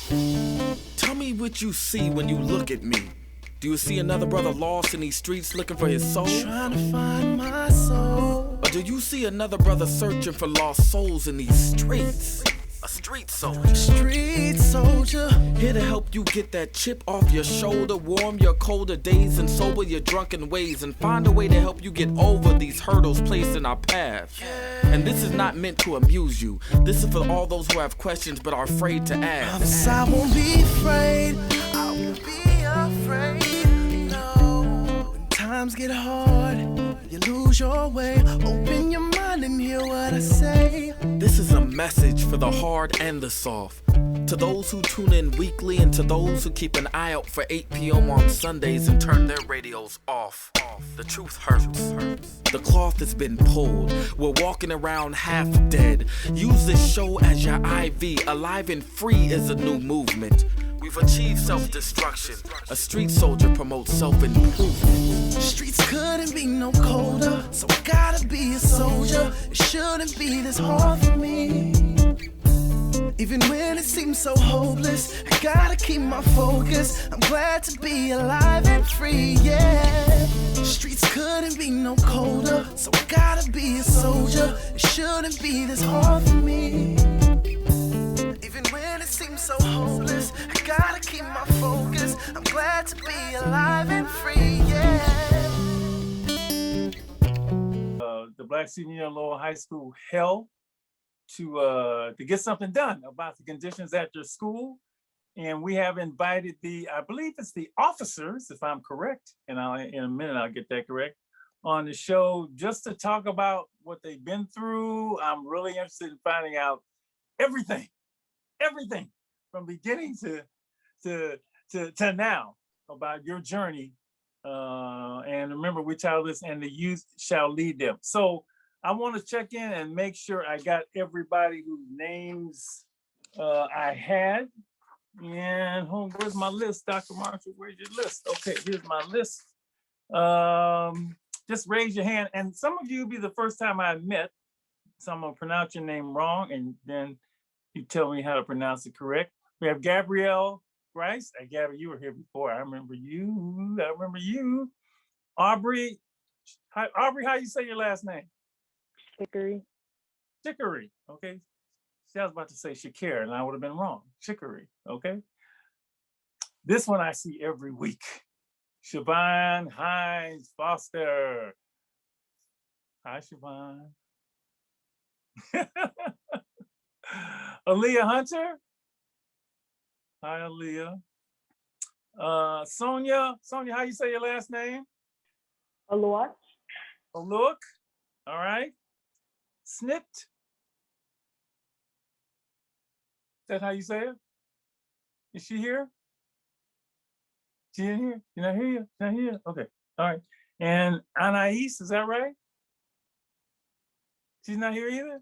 Tell me what you see when you look at me. Do you see another brother lost in these streets looking for his soul? Trying to find my soul. Or do you see another brother searching for lost souls in these streets? A street soldier. Street soldier. Here to help you get that chip off your shoulder, warm your colder days and sober your drunken ways, and find a way to help you get over these hurdles placed in our path. And this is not meant to amuse you. This is for all those who have questions but are afraid to ask. I won't be afraid. I won't be afraid. No. When times get hard, you lose your way. Open your mind and hear what I say. This is a message for the hard and the soft. To those who tune in weekly and to those who keep an eye out for 8 p.m. on Sundays and turn their radios off. The truth hurts. The cloth has been pulled. We're walking around half dead. Use this show as your IV. Alive and Free is a new movement. We've achieved self-destruction. A street soldier promotes self-improvement. Streets couldn't be no colder, so I gotta be a soldier. It shouldn't be this hard for me. Even when it seems so hopeless, I gotta keep my focus. I'm glad to be alive and free, yeah. Streets couldn't be no colder, so I gotta be a soldier. It shouldn't be this hard for me. Even when it seems so hopeless, I gotta keep my focus. I'm glad to be alive and free, yeah. The Black Senior Lowell High School held to get something done about the conditions at their school. And we have invited I believe it's the officers, if I'm correct, and in a minute I'll get that correct, on the show just to talk about what they've been through. I'm really interested in finding out everything from beginning to now about your journey. And remember, we titled this, "And the Youth Shall Lead Them." So I want to check in and make sure I got everybody whose names I had. And where's my list, Dr. Marshall? Where's your list? Okay, here's my list. Just raise your hand. And some of you will be the first time I met. So I'm going to pronounce your name wrong, and then you tell me how to pronounce it correct. We have Gabrielle, Grice. Gabby, you were here before. I remember you. Aubrey. Hi, Aubrey, how you say your last name? Chikere. Chikere, okay. See, I was about to say Chikere, and I would have been wrong. Chikere, okay. This one I see every week. Shavonne Hines-Foster. Hi, Shavonne. Aliyah Hunter. Hi, Aliyah. Sonia, how you say your last name? Oluoch. Oluoch, all right. Snit. Is that how you say it? Is she here? She in here? You're not here? She's not here? Okay, all right. And Anais, is that right? She's not here either?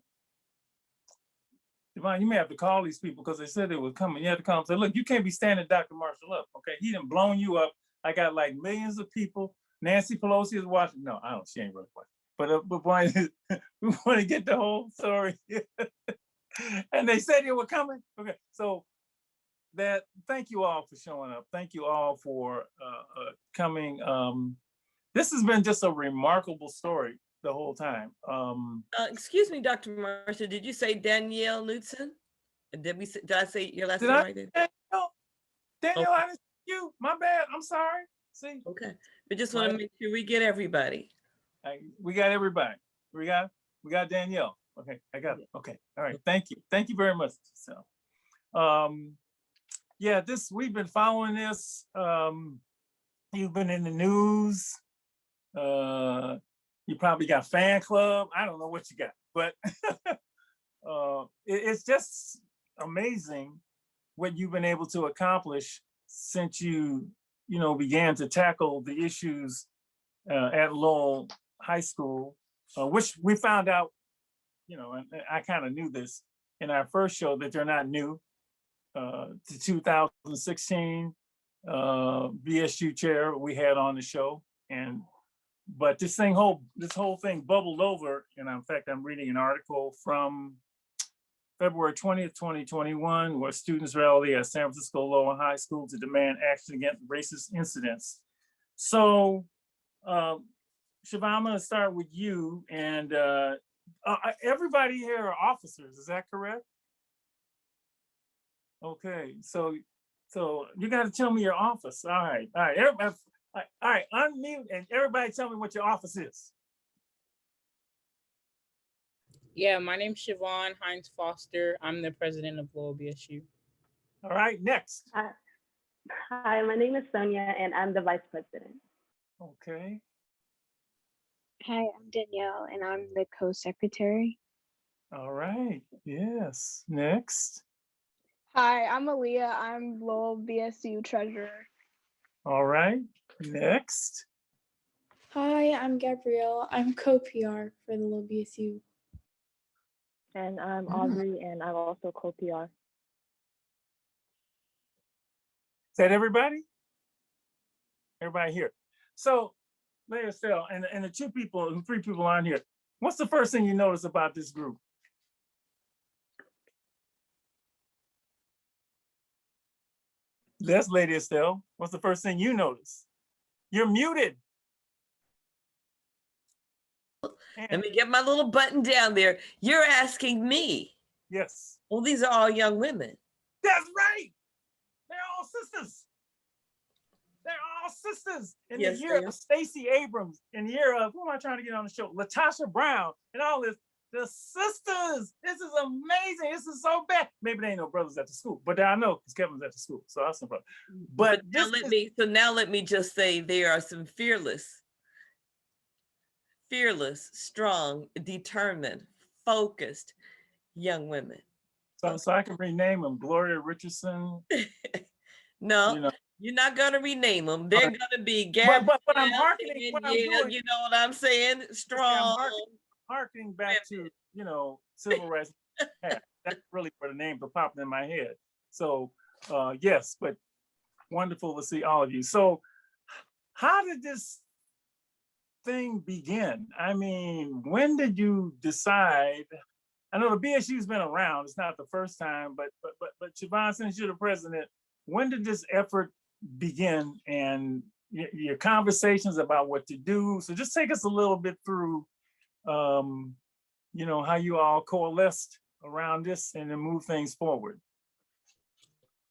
Devon, you may have to call these people because they said they were coming. You have to call and say, look, you can't be standing Dr. Marshall up, okay? He done blown you up. I got like millions of people. Nancy Pelosi is watching. No, I don't, she ain't really watching. But we want to get the whole story. And they said they were coming. Okay, so thank you all for showing up. Thank you all for coming. This has been just a remarkable story the whole time. Excuse me, Dr. Marshall, did you say Danielle Knutson? Did I say your last name right there? Danielle, I didn't see you. My bad. I'm sorry. See? Okay. We just want to make sure we get everybody. We got everybody. We got Danielle. Okay, I got it. Okay. All right. Thank you. Thank you very much. So yeah, we've been following this. You've been in the news. You probably got fan club. I don't know what you got, but it's just amazing what you've been able to accomplish since you began to tackle the issues at Lowell High School, which we found out, and I kind of knew this in our first show that they're not new to 2016 BSU chair we had on the show. But this whole thing bubbled over. And in fact, I'm reading an article from February 20th, 2021, where students rally at San Francisco Lowell High School to demand action against racist incidents. So, Shavonne, I'm going to start with you. And everybody here are officers, is that correct? Okay, so you got to tell me your office. All right, everybody, all right, unmute and everybody tell me what your office is. Yeah, my name's Shavonne Hines-Foster. I'm the president of Lowell BSU. All right, next. Hi, my name is Sonia, and I'm the vice president. Okay. Hi, I'm Danielle, and I'm the co-secretary. All right, yes, next. Hi, I'm Aliyah. I'm Lowell BSU treasurer. All right, next. Hi, I'm Gabrielle. I'm co-PR for the Lowell BSU. And I'm Aubrey, and I'm also co-PR. Is that everybody? Everybody here. So, Leah, Estelle, and the three people on here, what's the first thing you notice about this group? That's Lady Estelle. What's the first thing you notice? You're muted. Let me get my little button down there. You're asking me. Yes. Well, these are all young women. That's right. They're all sisters. They're all sisters. In Yes, the year they are. of Stacey Abrams, in the year of, who am I trying to get on the show? Latasha Brown and all this. The sisters. This is amazing. This is so bad. Maybe there ain't no brothers at the school, but I know because Kevin's at the school, so that's no problem. But now let me just say there are some fearless, strong, determined, focused young women. So I can rename them Gloria Richardson. No, you know. You're not gonna rename them. They're gonna be Gabrielle. But I'm hearkening. What I'm doing, you know what I'm saying? Strong. I'm hearkening back to civil rights. That's really where the names are popping in my head. So yes, but wonderful to see all of you. So how did this thing begin? I mean, when did you decide? I know the BSU's been around. It's not the first time, but Shavonne, since you're the president, when did this effort begin and your conversations about what to do? So just take us a little bit through, how you all coalesced around this and then move things forward.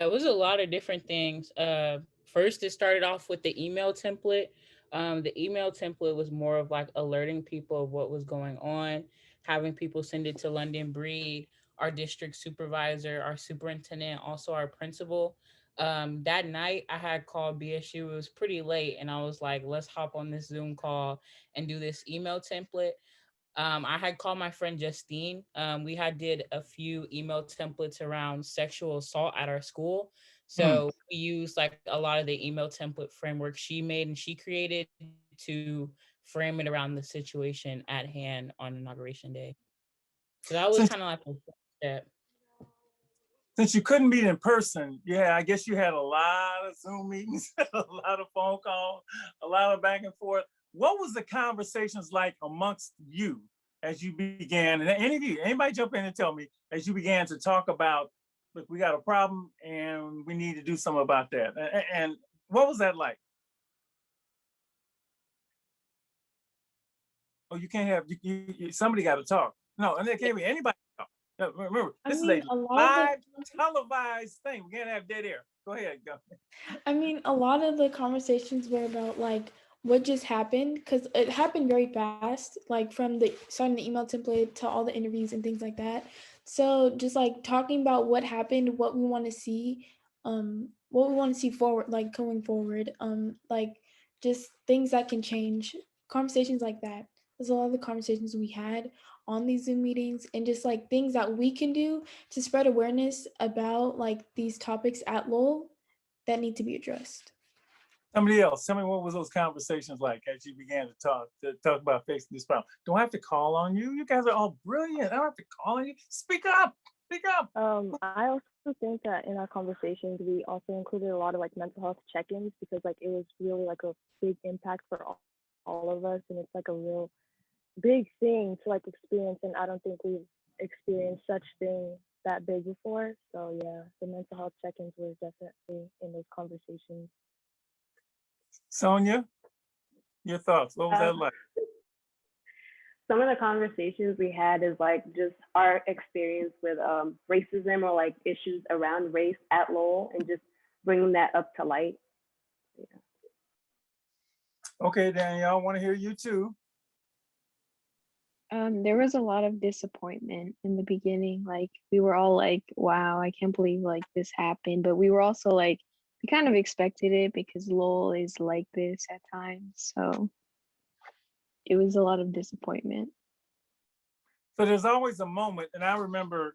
It was a lot of different things. First, it started off with the email template. The email template was more of like alerting people of what was going on, having people send it to London Breed, our district supervisor, our superintendent, also our principal. That night I had called BSU. It was pretty late and I was like, let's hop on this Zoom call and do this email template. I had called my friend Justine. We had did a few email templates around sexual assault at our school. So we used like a lot of the email template framework she made and she created to frame it around the situation at hand on Inauguration Day. So that was kind of like a step. Since you couldn't meet in person, I guess you had a lot of Zoom meetings, a lot of phone calls, a lot of back and forth. What was the conversations like amongst you as you began, and anybody jump in and tell me, as you began to talk about, look, we got a problem and we need to do something about that. And what was that like? Oh, you can't have, somebody got to talk. No, and there can't be anybody talk. Remember, this is a live televised thing. We can't have dead air. Go ahead, go. I mean, a lot of the conversations were about like what just happened, because it happened very fast, like from the starting the email template to all the interviews and things like that. So just like talking about what happened, what we want to see forward, like going forward, like just things that can change, conversations like that. There's a lot of the conversations we had on these Zoom meetings and just like things that we can do to spread awareness about like these topics at Lowell that need to be addressed. Somebody else, tell me, what was those conversations like as you began to talk about facing this problem? Don't I have to call on you? You guys are all brilliant. I don't have to call on you. Speak up, speak up. I also think that in our conversations, we also included a lot of like mental health check-ins because like it was really like a big impact for all of us. And it's like a real big thing to like experience. And I don't think we've experienced such thing that big before. So yeah, the mental health check-ins were definitely in those conversations. Sonia, your thoughts? What was that like? Some of the conversations we had is like just our experience with racism or like issues around race at Lowell and just bringing that up to light. Yeah. Okay, Danielle, I want to hear you too. There was a lot of disappointment in the beginning. Like we were all like, wow, I can't believe like this happened. But we were also like, we kind of expected it because Lowell is like this at times. So it was a lot of disappointment. So there's always a moment, and I remember,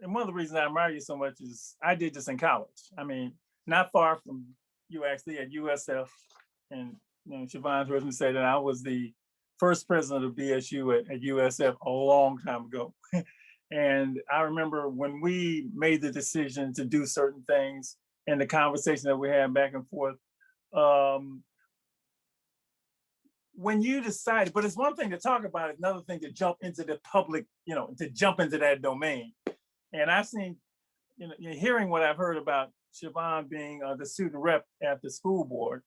and one of the reasons I admire you so much is I did this in college. I mean, not far from you actually at USF, and Shavonne's heard me say that I was the first president of BSU at USF a long time ago. And I remember when we made the decision to do certain things and the conversation that we had back and forth, when you decided, but it's one thing to talk about it, another thing to jump into the public, to jump into that domain. And I've seen, hearing what I've heard about Shavonne being the student rep at the school board,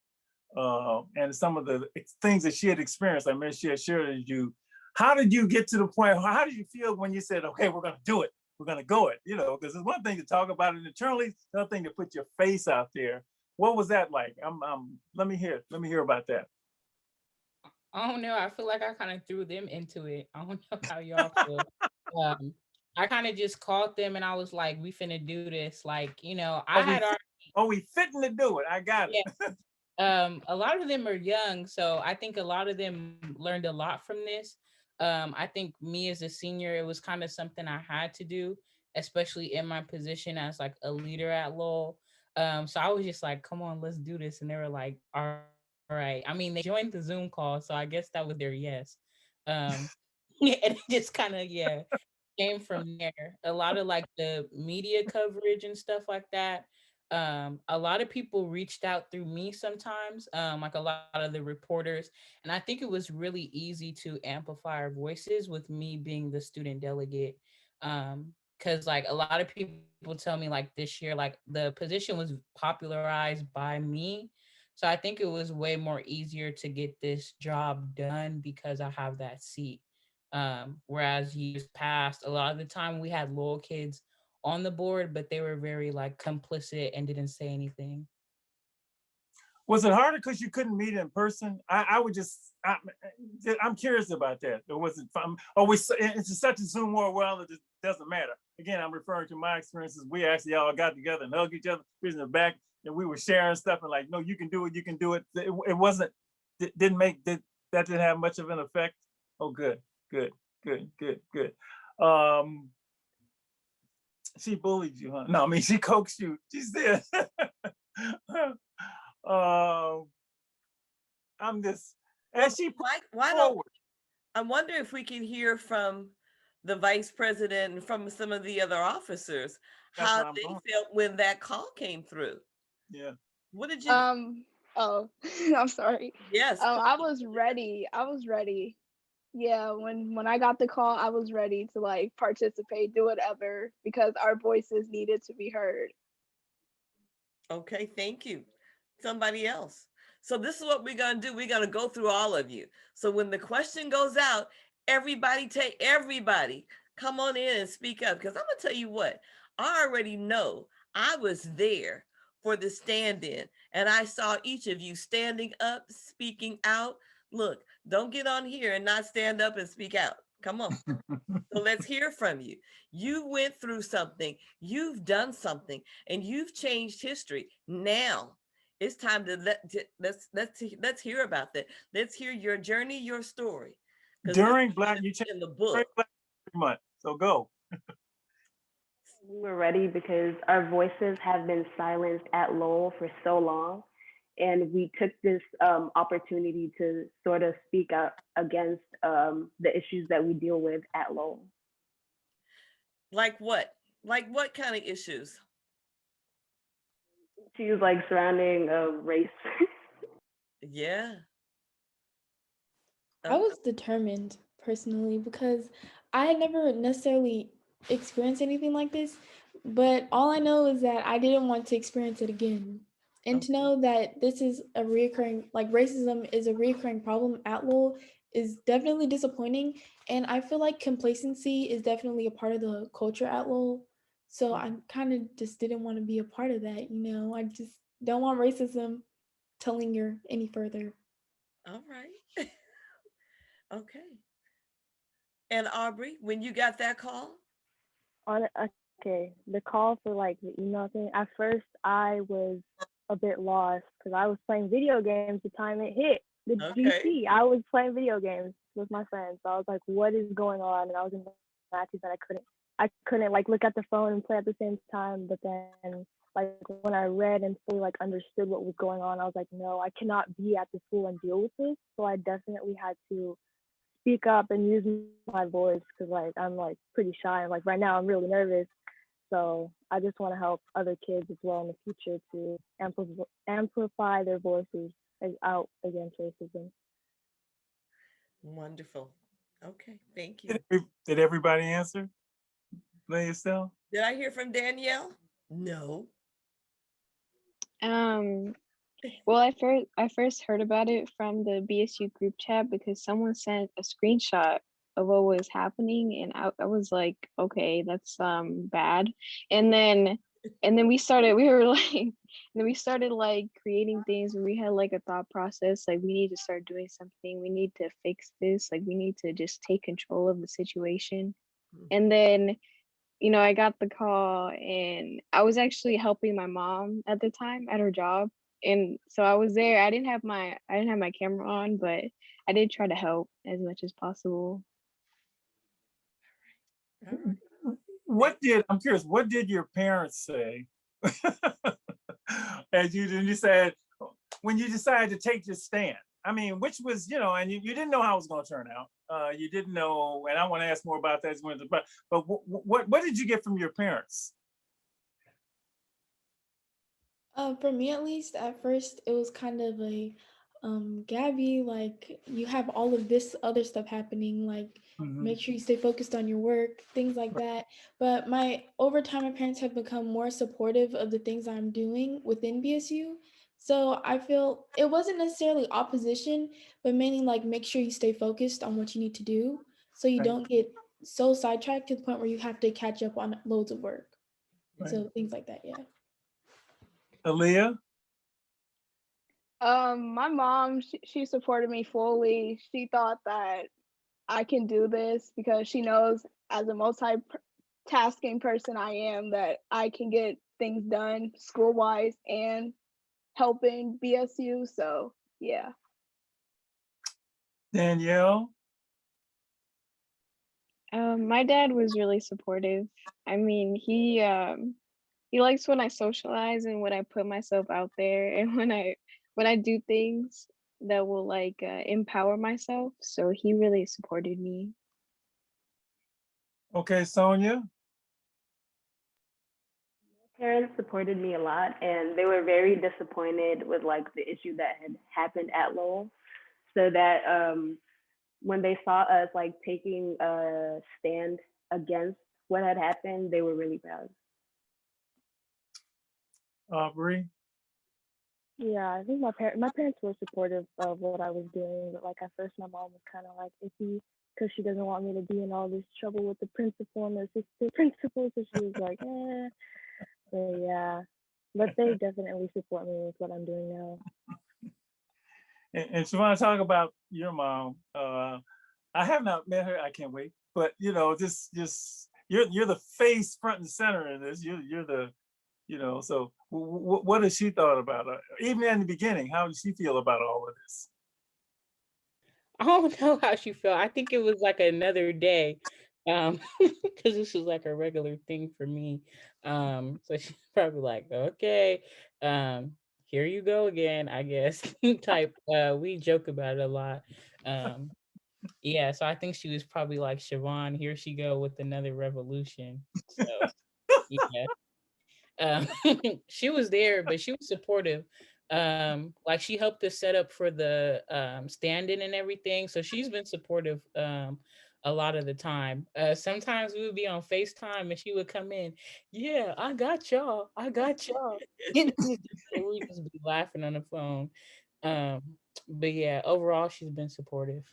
and some of the things that she had experienced, I mean, she had shared with you. How did you get to the point? How did you feel when you said, okay, we're going to do it? We're going to go it, because it's one thing to talk about it internally, another thing to put your face out there. What was that like? Let me hear about that. I don't know. I feel like I kind of threw them into it. I don't know how y'all feel. I kind of just called them and I was like, we finna do this. Like, I had already. Oh, we fitting to do it. I got it. Yeah. A lot of them are young. So I think a lot of them learned a lot from this. I think me as a senior, it was kind of something I had to do, especially in my position as like a leader at Lowell. So I was just like, come on, let's do this. And they were like, all right. I mean, they joined the Zoom call, so I guess that was their yes. And it just kind of, came from there. A lot of like the media coverage and stuff like that. A lot of people reached out through me sometimes, like a lot of the reporters. And I think it was really easy to amplify our voices with me being the student delegate. Because like a lot of people tell me like this year, like the position was popularized by me. So I think it was way more easier to get this job done because I have that seat. Whereas years past, a lot of the time we had Lowell kids on the board, but they were very like complicit and didn't say anything. Was it harder because you couldn't meet in person? I'm curious about that. Or was it fun? It's such a Zoom world, well, it doesn't matter. Again, I'm referring to my experiences. We actually all got together and hugged each other, in the back, and we were sharing stuff and like, no, you can do it, you can do it. It wasn't, that didn't have much of an effect. Oh, good. She bullied you, huh? No, I mean, she coaxed you. She said, I'm just, and she why don't, I wonder if we can hear from the vice president and from some of the other officers, how they felt when that call came through. Yeah. What did you? Oh, I'm sorry. Yes. I was ready. Yeah, when I got the call, I was ready to like participate, do whatever, because our voices needed to be heard. Okay, thank you. Somebody else. So this is what we're gonna do. We're gonna go through all of you. So when the question goes out, everybody come on in and speak up. Because I'm gonna tell you what, I already know I was there for the stand-in, and I saw each of you standing up, speaking out. Look, don't get on here and not stand up and speak out. Come on. So let's hear from you. You went through something, you've done something, and you've changed history. Now it's time to let's hear about that. Let's hear your journey, your story. During Black, you in the book. Black Month. So go. We were ready because our voices have been silenced at Lowell for so long. And we took this opportunity to sort of speak up against the issues that we deal with at Lowell. Like what? Like what kind of issues? Issues like surrounding race. Yeah. I was determined personally because I had never necessarily experience anything like this, but all I know is that I didn't want to experience it again. And to know that this is a reoccurring, like racism is a reoccurring problem at Lowell is definitely disappointing. And I feel like complacency is definitely a part of the culture at Lowell. So I kind of just didn't want to be a part of that, you know. I just don't want racism to linger any further. All right. Okay. And Aubrey, when you got that call? Okay, the call for like the email thing. At first, I was a bit lost because I was playing video games the time it hit the Okay. GC. I was playing video games with my friends, so I was like, "What is going on?" And I was in matches that I couldn't like look at the phone and play at the same time. But then, like when I read and fully like understood what was going on, I was like, "No, I cannot be at the school and deal with this." So I definitely had to speak up and use my voice because like I'm like pretty shy and like right now I'm really nervous. So I just want to help other kids as well in the future to amplify their voices out against racism. Wonderful. Okay, thank you. Did everybody answer? Estelle? Did I hear from Danielle? No. Well, I first heard about it from the BSU group chat because someone sent a screenshot of what was happening, and I was like, okay, that's bad. And then we were like, and then we started like creating things, and we had like a thought process, like we need to start doing something, we need to fix this, like we need to just take control of the situation. And then I got the call, and I was actually helping my mom at the time at her job. And so I was there. I didn't have my camera on, but I did try to help as much as possible. I'm curious, what did your parents say as you said, when you decided to take this stand? I mean, which was, and you didn't know how it was going to turn out. You didn't know, and I want to ask more about that. But what did you get from your parents? For me, at least, at first, it was kind of a, Gabby, like, you have all of this other stuff happening, like, make sure you stay focused on your work, things like that. But over time, my parents have become more supportive of the things I'm doing within BSU. So I feel it wasn't necessarily opposition, but mainly like, make sure you stay focused on what you need to do so you don't get so sidetracked to the point where you have to catch up on loads of work. So things like that, yeah. Aliyah? My mom, she supported me fully. She thought that I can do this because she knows as a multitasking person I am that I can get things done school-wise and helping BSU. So yeah. Danielle? My dad was really supportive. I mean, he likes when I socialize and when I put myself out there and when I do things that will like empower myself. So he really supported me. Okay, Sonia? Parents supported me a lot, and they were very disappointed with like the issue that had happened at Lowell. So that when they saw us like taking a stand against what had happened, they were really proud. Aubrey? Yeah, I think my parents were supportive of what I was doing, but like at first my mom was kind of like iffy because she doesn't want me to be in all this trouble with the principal and the assistant principal, so she was like, eh. But yeah, but they definitely support me with what I'm doing now. And Shavonne, talk about your mom. I have not met her. I can't wait. But just you're the face front and center in this. You're the So what has she thought about it? Even in the beginning, how did she feel about all of this? I don't know how she felt. I think it was like another day, because this was like a regular thing for me. So she's probably like, okay, here you go again, I guess. Type. We joke about it a lot. Yeah. So I think she was probably like, Shavonne, here she go with another revolution. So yeah. She was there, but she was supportive. Like she helped us set up for the stand-in and everything. So she's been supportive a lot of the time. Sometimes we would be on FaceTime and she would come in, yeah, I got y'all. I got y'all. And we just be laughing on the phone. Um, but yeah, overall, she's been supportive.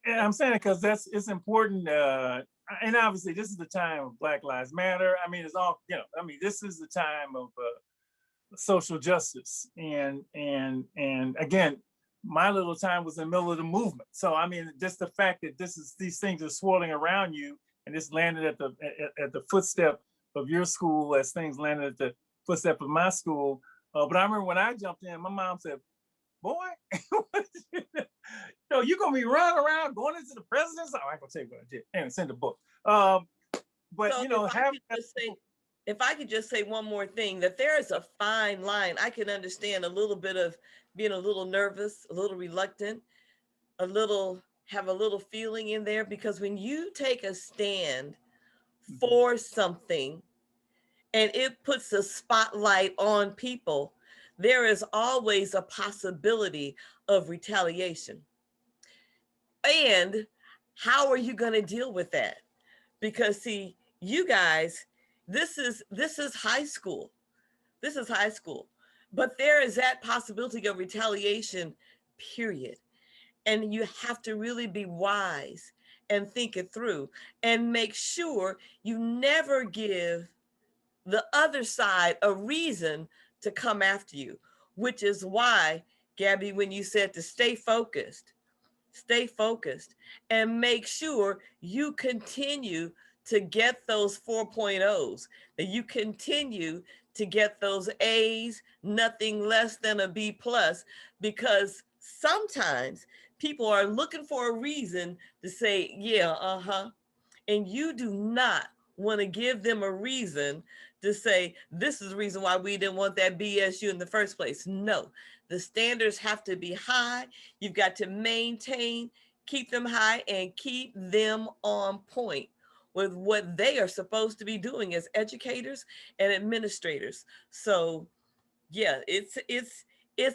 And I'm saying it because it's important. And obviously, this is the time of Black Lives Matter. I mean, it's all, I mean, this is the time of social justice. And again, my little time was in the middle of the movement. So I mean, just the fact that these things are swirling around you, and this landed at the footstep of your school as things landed at the footstep of my school. But I remember when I jumped in, my mom said, "Boy, you're gonna be running around going into the presidency." Oh, I ain't gonna tell you what I did. And send a book. But So if I could just say one more thing, that there is a fine line. I can understand a little bit of being a little nervous, a little reluctant, have a little feeling in there, because when you take a stand for something and it puts a spotlight on people, there is always a possibility of retaliation. And how are you going to deal with that? Because see, you guys, this is high school. This is high school. But there is that possibility of retaliation, period. And you have to really be wise and think it through and make sure you never give the other side a reason to come after you, which is why, Gabby, when you said to stay focused and make sure you continue to get those 4.0s, that you continue to get those A's, nothing less than a B+, because sometimes people are looking for a reason to say, yeah, and you do not want to give them a reason to say, this is the reason why we didn't want that BSU in the first place. No, the standards have to be high. You've got to maintain, keep them high, and keep them on point with what they are supposed to be doing as educators and administrators. So yeah, it's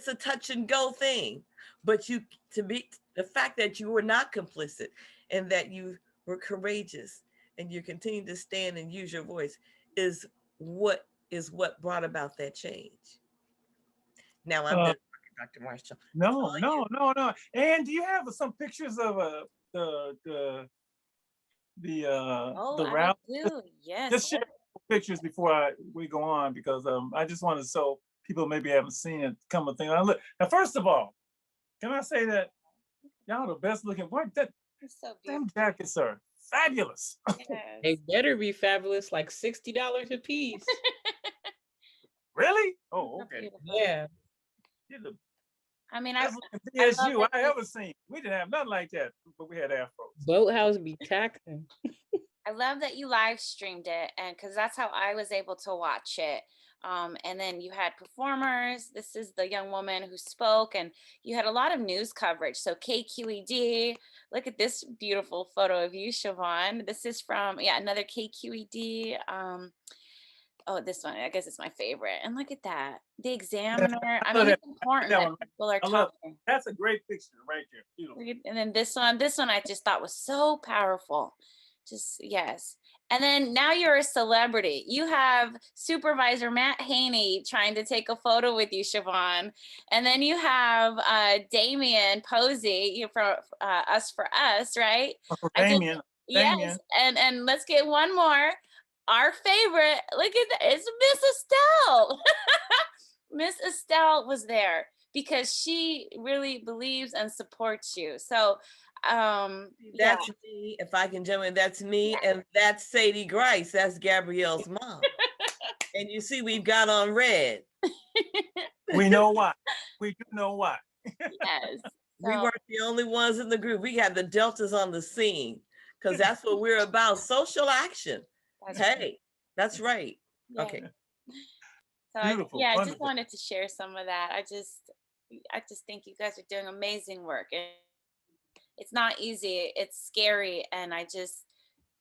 a touch and go thing, but the fact that you were not complicit and that you were courageous and you continue to stand and use your voice is what brought about that change. Now I'm done, Dr. Marshall. No. And do you have some pictures of the route? Do. Yes. Just share pictures before we go on, because I just wanted, so people maybe haven't seen it, come a thing. Now, first of all, can I say that y'all the best looking? Boy, so them jackets are fabulous. Yes. They better be fabulous, like $60 a piece. Really? Oh, okay. Yeah. You're the I mean, best looking BSU I ever seen. We didn't have nothing like that, but we had afros. Boathouse be taxing. I love that you live streamed it, and because that's how I was able to watch it. And then you had performers. This is the young woman who spoke, and you had a lot of news coverage. So KQED, look at this beautiful photo of you, Shavonne. This is from, another KQED. Oh, this one, I guess it's my favorite. And look at that. The Examiner. I mean, it's important that people are talking. That's a great picture right there. Beautiful. And then this one I just thought was so powerful. Just, yes. And then now you're a celebrity. You have Supervisor Matt Haney trying to take a photo with you, Shavonne. And then you have Damian Posey from Us for Us, right? Oh, Damian. Yes. And let's get one more. Our favorite, look at that, it's Miss Estelle. Miss Estelle was there because she really believes and supports you. So that's me, if I can jump in, that's me, and that's Sadie Grice, that's Gabrielle's mom. And you see, we've got on red. We know why. We do know why. Yes. We weren't the only ones in the group. We had the Deltas on the scene, because that's what we're about, social action. That's right. Yeah. Okay. So Beautiful. I just wanted to share some of that. I just think you guys are doing amazing work. It's not easy. It's scary. And I just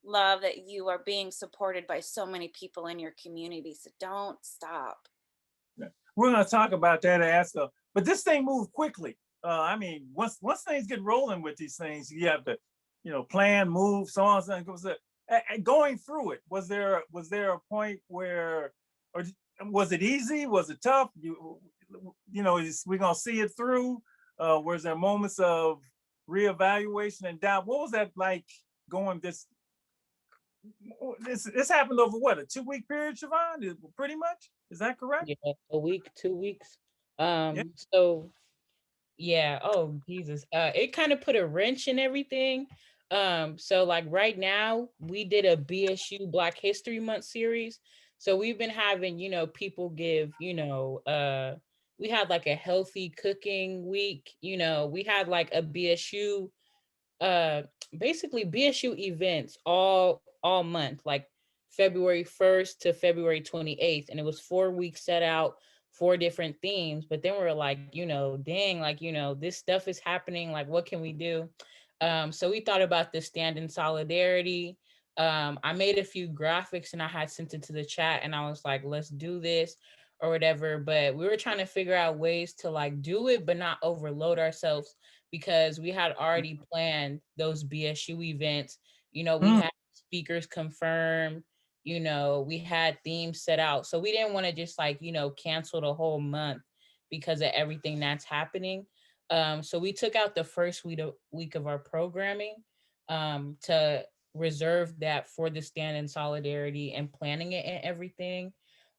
love that you are being supported by so many people in your community. So don't stop. We're going to talk about that after, but this thing moved quickly. I mean, once things get rolling with these things, you have to plan, move, so on. So going through it, was there a point where, or was it easy? Was it tough? We're gonna see it through. Was there moments of reevaluation and doubt? What was that like going this happened over what, a 2-week period, Shavonne? Pretty much, is that correct? Yeah, a week, 2 weeks. Yeah. So yeah, oh Jesus. It kind of put a wrench in everything. So like right now we did a BSU Black History Month series. So we've been having, people give, we had like a healthy cooking week, we had like a BSU uh basically BSU events all month, like February 1st to February 28th, and it was 4 weeks set out, 4 different themes. But then we were like, dang, like, this stuff is happening, like what can we do? So we thought about the stand in solidarity. I made a few graphics and I had sent it to the chat and I was like, let's do this or whatever. But we were trying to figure out ways to like do it but not overload ourselves, because we had already planned those BSU events. We had speakers confirmed, we had themes set out. So we didn't want to just like, cancel the whole month because of everything that's happening. So we took out the first week of our programming to reserve that for the stand in solidarity and planning it and everything.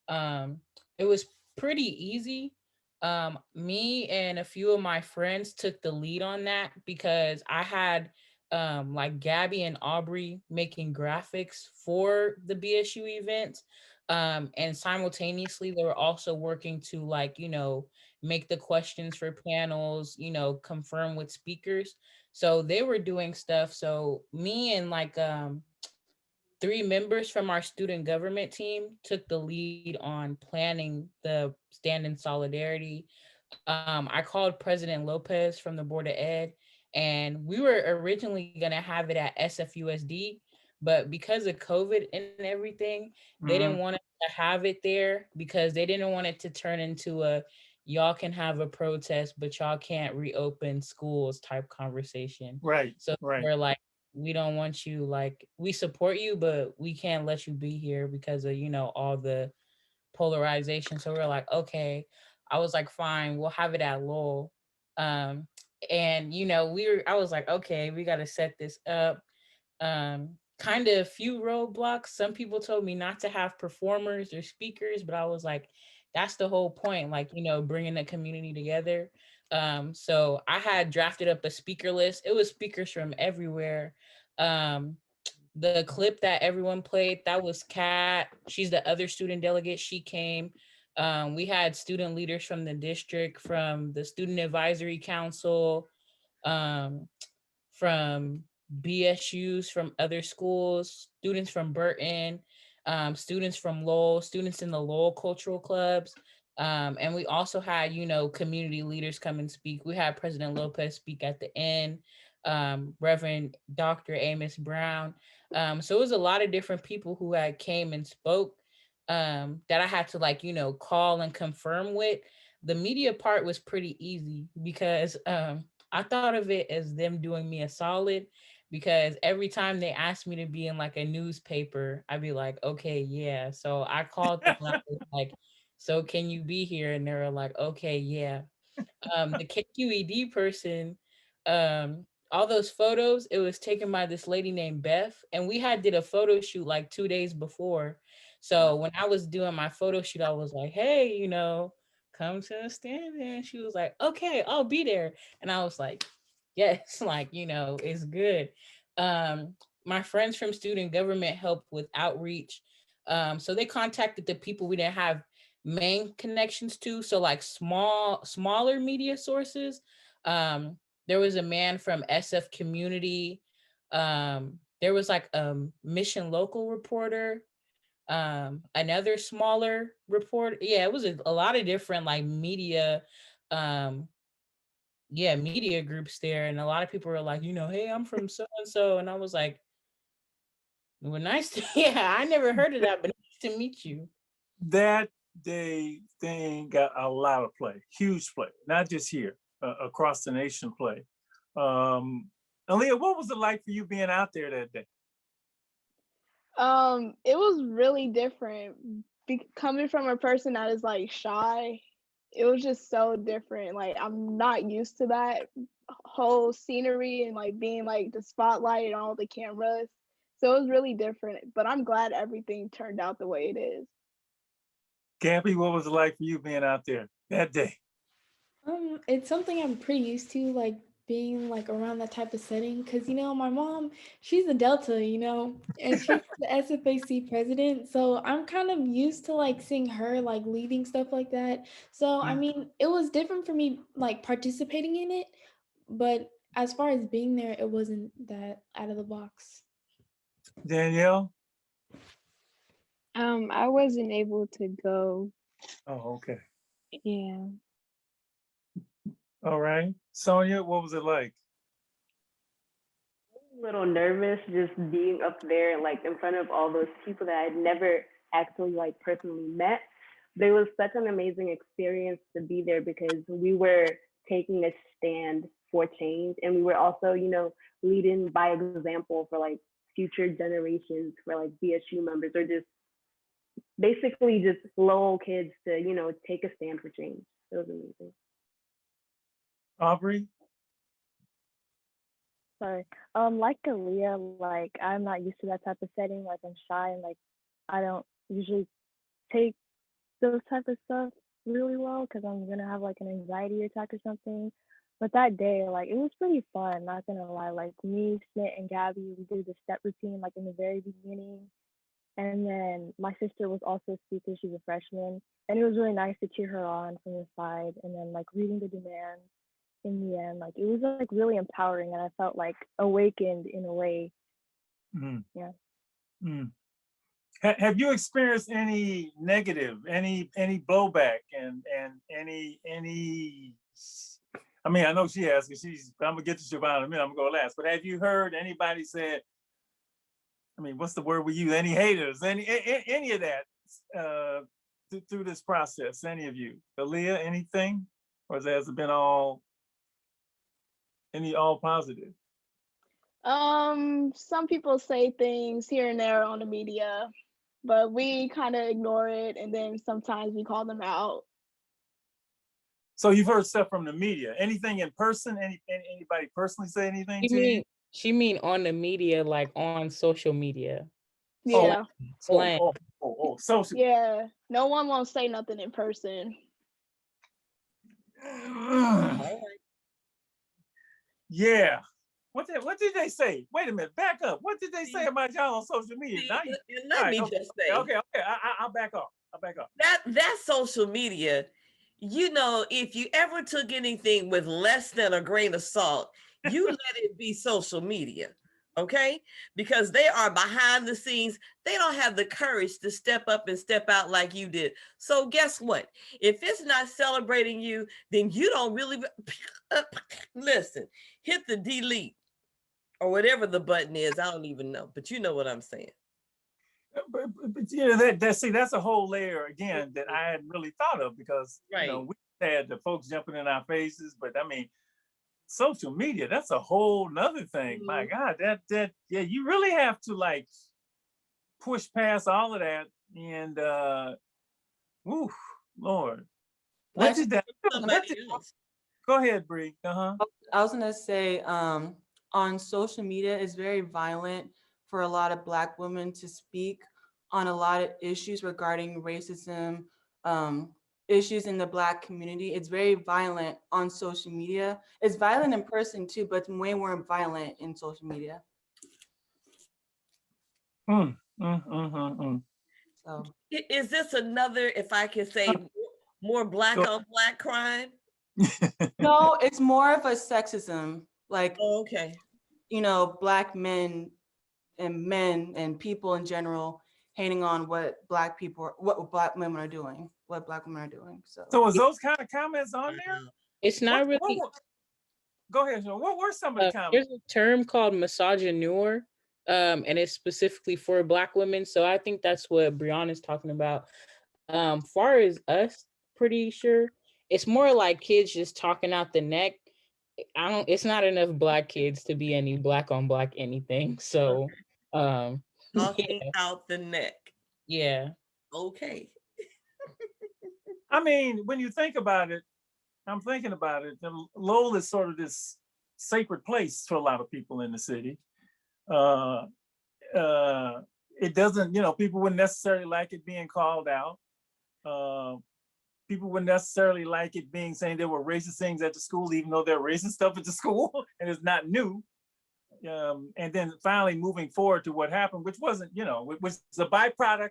It was pretty easy. Me and a few of my friends took the lead on that because I had like Gabby and Aubrey making graphics for the BSU events. And simultaneously they were also working to like, make the questions for panels, confirm with speakers. So they were doing stuff. So me and like 3 members from our student government team took the lead on planning the stand in solidarity. I called President Lopez from the Board of Ed, and we were originally going to have it at SFUSD, but because of COVID and everything, they didn't want us to have it there because they didn't want it to turn into a y'all can have a protest, but y'all can't reopen schools type conversation. Right. So we're like, we don't want you, like, we support you, but we can't let you be here because of, all the polarization. So we're like, okay. I was like, fine, we'll have it at Lowell. And I was like, okay, we got to set this up. Kind of a few roadblocks. Some people told me not to have performers or speakers, but I was like, that's the whole point, like, bringing the community together. So I had drafted up a speaker list. It was speakers from everywhere. The clip that everyone played, that was Kat. She's the other student delegate. She came. We had student leaders from the district, from the Student Advisory Council, from BSUs from other schools, students from Burton, students from Lowell, students in the Lowell cultural clubs. And we also had, community leaders come and speak. We had President Lopez speak at the end, Reverend Dr. Amos Brown. So it was a lot of different people who had came and spoke that I had to like, call and confirm with. The media part was pretty easy because I thought of it as them doing me a solid, because every time they asked me to be in like a newspaper, I'd be like, okay, yeah. So I called them and I was like, so can you be here? And they were like, okay, yeah. The KQED person, all those photos, it was taken by this lady named Beth, and we had did a photo shoot like 2 days before. So when I was doing my photo shoot, I was like, hey, come to the stand. And she was like, okay, I'll be there. And I was like, yes, like, it's good. My friends from student government helped with outreach. So they contacted the people we didn't have main connections to. So like smaller media sources. There was a man from SF Community. There was like a Mission Local reporter, another smaller report. Yeah, it was a lot of different like media media groups there, and a lot of people were like, hey, I'm from so and so, and I was like, well, nice to yeah, I never heard of that, but nice to meet you. That day thing got a lot of play, huge play, not just here, across the nation play. Aliyah, what was it like for you being out there that day? It was really different. Coming from a person that is like shy, it was just so different. Like I'm not used to that whole scenery and like being like the spotlight and all the cameras. So it was really different, but I'm glad everything turned out the way it is. Gabby, what was it like for you being out there that day? It's something I'm pretty used to, like being like around that type of setting, because my mom, she's a Delta, and she's the SFAC president, so I'm kind of used to like seeing her like leading stuff like that. So I mean, it was different for me like participating in it, but as far as being there, it wasn't that out of the box. Danielle? I wasn't able to go. Oh, okay. Yeah. All right. Sonia, what was it like? A little nervous just being up there, like in front of all those people that I'd never actually like personally met. But it was such an amazing experience to be there because we were taking a stand for change, and we were also, leading by example for like future generations, for like BSU members, or just basically just Lowell kids to, take a stand for change. It was amazing. Aubrey? Sorry. Like Aliyah, like I'm not used to that type of setting. Like I'm shy and like I don't usually take those type of stuff really well because I'm gonna have like an anxiety attack or something. But that day, like it was pretty fun, not gonna lie. Like me, Snit, and Gabby, we did the step routine like in the very beginning. And then my sister was also a speaker, she's a freshman. And it was really nice to cheer her on from the side and then like reading the demands in the end. Like it was like really empowering and I felt like awakened in a way. Yeah. Have you experienced any negative, any blowback, and any? I mean, I know she has, because I'm gonna get to Shavonne in a minute. I'm gonna go last. But have you heard anybody said? I mean, what's the word we use? Any haters? Any of that through this process? Any of you? Aliyah, anything, or has it been all positive? Some people say things here and there on the media, but we kind of ignore it, and then sometimes we call them out. So you've heard stuff from the media. Anything in person? Anybody personally say anything to you? She mean on the media, like on social media? Yeah. Social. Yeah. No one won't say nothing in person. Yeah. What did they say? Wait a minute, back up. What did they say about y'all on social media? Let me just say. Okay. I'll back off. That social media, if you ever took anything with less than a grain of salt, you let it be social media, okay? Because they are behind the scenes. They don't have the courage to step up and step out like you did. So guess what? If it's not celebrating you, then you don't really listen. Hit the delete or whatever the button is. I don't even know, but you know what I'm saying. But that's a whole layer again that I hadn't really thought of, because we had the folks jumping in our faces, but I mean, social media, that's a whole nother thing. My God, that you really have to like push past all of that, and Lord, what did that? Go ahead, Bree. I was gonna say, on social media, it's very violent for a lot of Black women to speak on a lot of issues regarding racism, issues in the Black community. It's very violent on social media. It's violent in person too, but way more violent in social media. So is this another, if I can say, more Black on Black crime? No, it's more of a sexism. Like, okay, Black men and people in general hating on what Black women are doing. So is those kind of comments on there? It's not really. Go ahead, Sean. What were some of the comments? There's a term called misogynoir, and it's specifically for Black women. So I think that's what Brianna's talking about. Far as us, pretty sure it's more like kids just talking out the neck. I don't. It's not enough black kids to be any black on black anything. So, um, Talking out the neck. yeah. Okay. I mean, when you think about it, I'm thinking about it. Lowell is sort of this sacred place for a lot of people in the city. Uh, it doesn't, people wouldn't necessarily like it being called out. People wouldn't necessarily like it being saying there were racist things at the school, even though there are racist stuff at the school, and it's not new. And then finally moving forward to what happened, which wasn't, it was a byproduct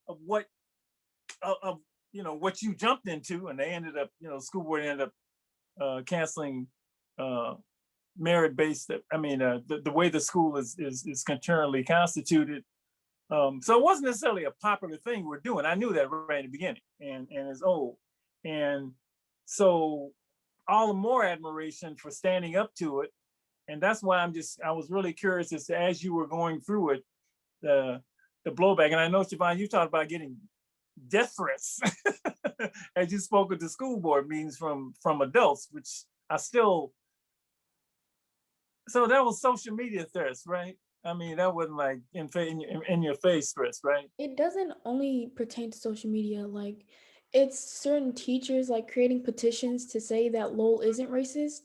of what what you jumped into, and they ended up, school board ended up canceling merit-based. I mean, the way the school is currently constituted. So it wasn't necessarily a popular thing we're doing. I knew that right in the beginning, and it's old, and so all the more admiration for standing up to it. And that's why I was really curious as to, as you were going through it, the blowback. And I know, Shavonne, you talked about getting death threats as you spoke at the school board meetings from adults, which I still, so that was social media threats, right? I mean, that wasn't like in your face threats, right? It doesn't only pertain to social media. Like, it's certain teachers like creating petitions to say that Lowell isn't racist,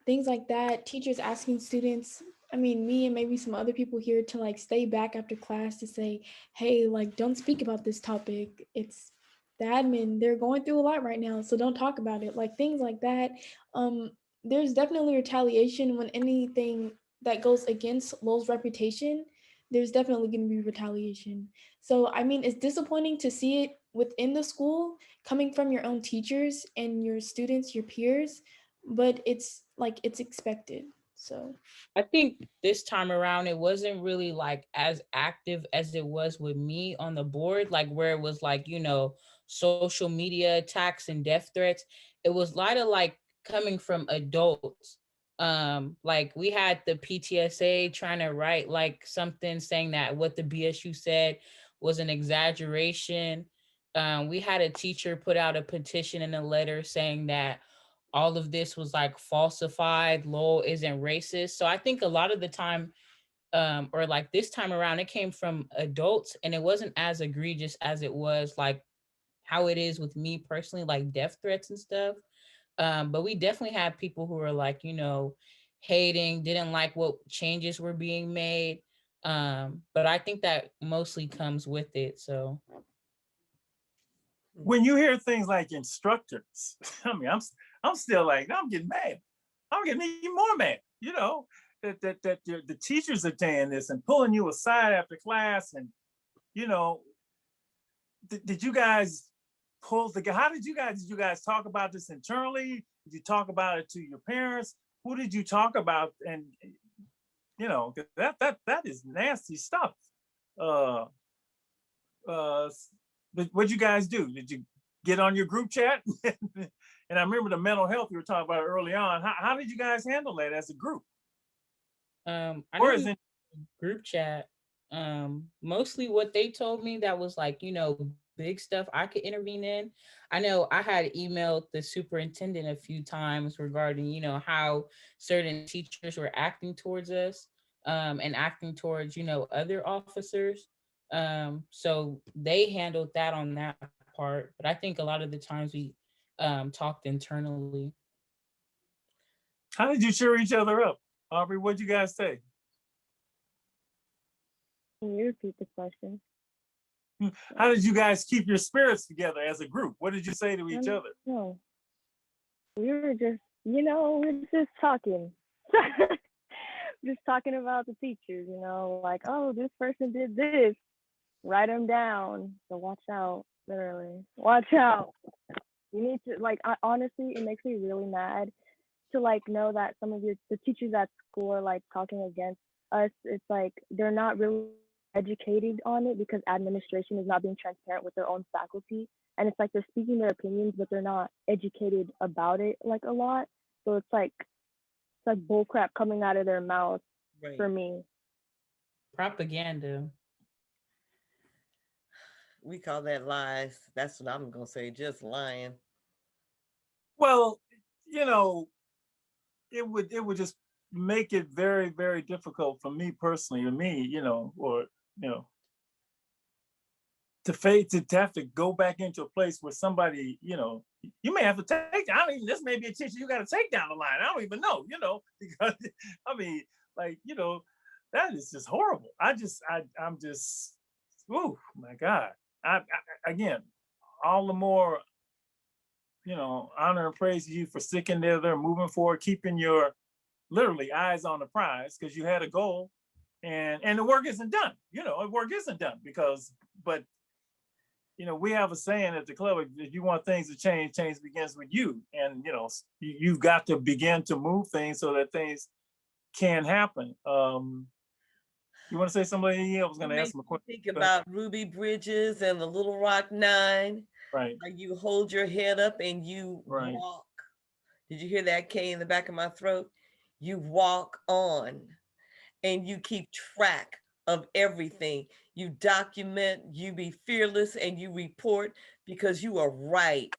things like that. Teachers asking students, I mean, me and maybe some other people here, to like stay back after class to say, hey, like, don't speak about this topic. It's the admin, they're going through a lot right now, so don't talk about it. Like, things like that. There's definitely retaliation when anything that goes against Lowell's reputation, there's definitely going to be retaliation. So, I mean, it's disappointing to see it within the school coming from your own teachers and your students, your peers, but it's like it's expected. So, I think this time around it wasn't really like as active as it was with me on the board, like where it was like, social media attacks and death threats. It was a lot of like coming from adults. Like we had the PTSA trying to write like something saying that what the BSU said was an exaggeration. We had a teacher put out a petition and a letter saying that all of this was like falsified, Lowell isn't racist. So I think a lot of the time, or like this time around, it came from adults and it wasn't as egregious as it was like how it is with me personally, like death threats and stuff. But we definitely had people who were like, hating, didn't like what changes were being made. But I think that mostly comes with it. So when you hear things like instructors, I mean, I'm still like, I'm getting mad. I'm getting even more mad, that the teachers are saying this and pulling you aside after class. And, did you guys how did you guys talk about this internally? Did you talk about it to your parents? Who did you talk about? And, that is nasty stuff. But what'd you guys do? Did you get on your group chat? And I remember the mental health you were talking about early on. How did you guys handle that as a group? I know group chat. Mostly what they told me that was like, big stuff I could intervene in. I know I had emailed the superintendent a few times regarding, how certain teachers were acting towards us, and acting towards, other officers. So they handled that on that part. But I think a lot of the times we talked internally. How did you cheer each other up? Aubrey, what'd you guys say? Can you repeat the question? How did you guys keep your spirits together as a group? What did you say to each other? No, we were just, we're just talking. Just talking about the teachers, like, oh, this person did this. Write them down. So watch out, literally. Watch out. You need to, like, honestly, it makes me really mad to, like, know that some of the teachers at school are, like, talking against us. It's like they're not really educated on it because administration is not being transparent with their own faculty. And it's like they're speaking their opinions, but they're not educated about it, like, a lot. So it's like bull crap coming out of their mouth for me. Propaganda. We call that lies. That's what I'm going to say, just lying. Well, it would just make it very, very difficult for me personally, or me, or to have to go back into a place where somebody, you may have to take. I don't even. This may be a teacher you got to take down the line. I don't even know, because I mean, like, that is just horrible. I'm just, oh my God. Again, all the more, honor and praise you for sticking there, moving forward, keeping your literally eyes on the prize, because you had a goal, and the work isn't done. The work isn't done but we have a saying at the club: if you want things to change, change begins with you. And you've got to begin to move things so that things can happen. You want to say something? I was going to ask him a question. Think about Ruby Bridges and the Little Rock Nine. Right. Like, you hold your head up and you Right. walk. Did you hear that K in the back of my throat? You walk on and you keep track of everything. You document, you be fearless, and you report, because you are right.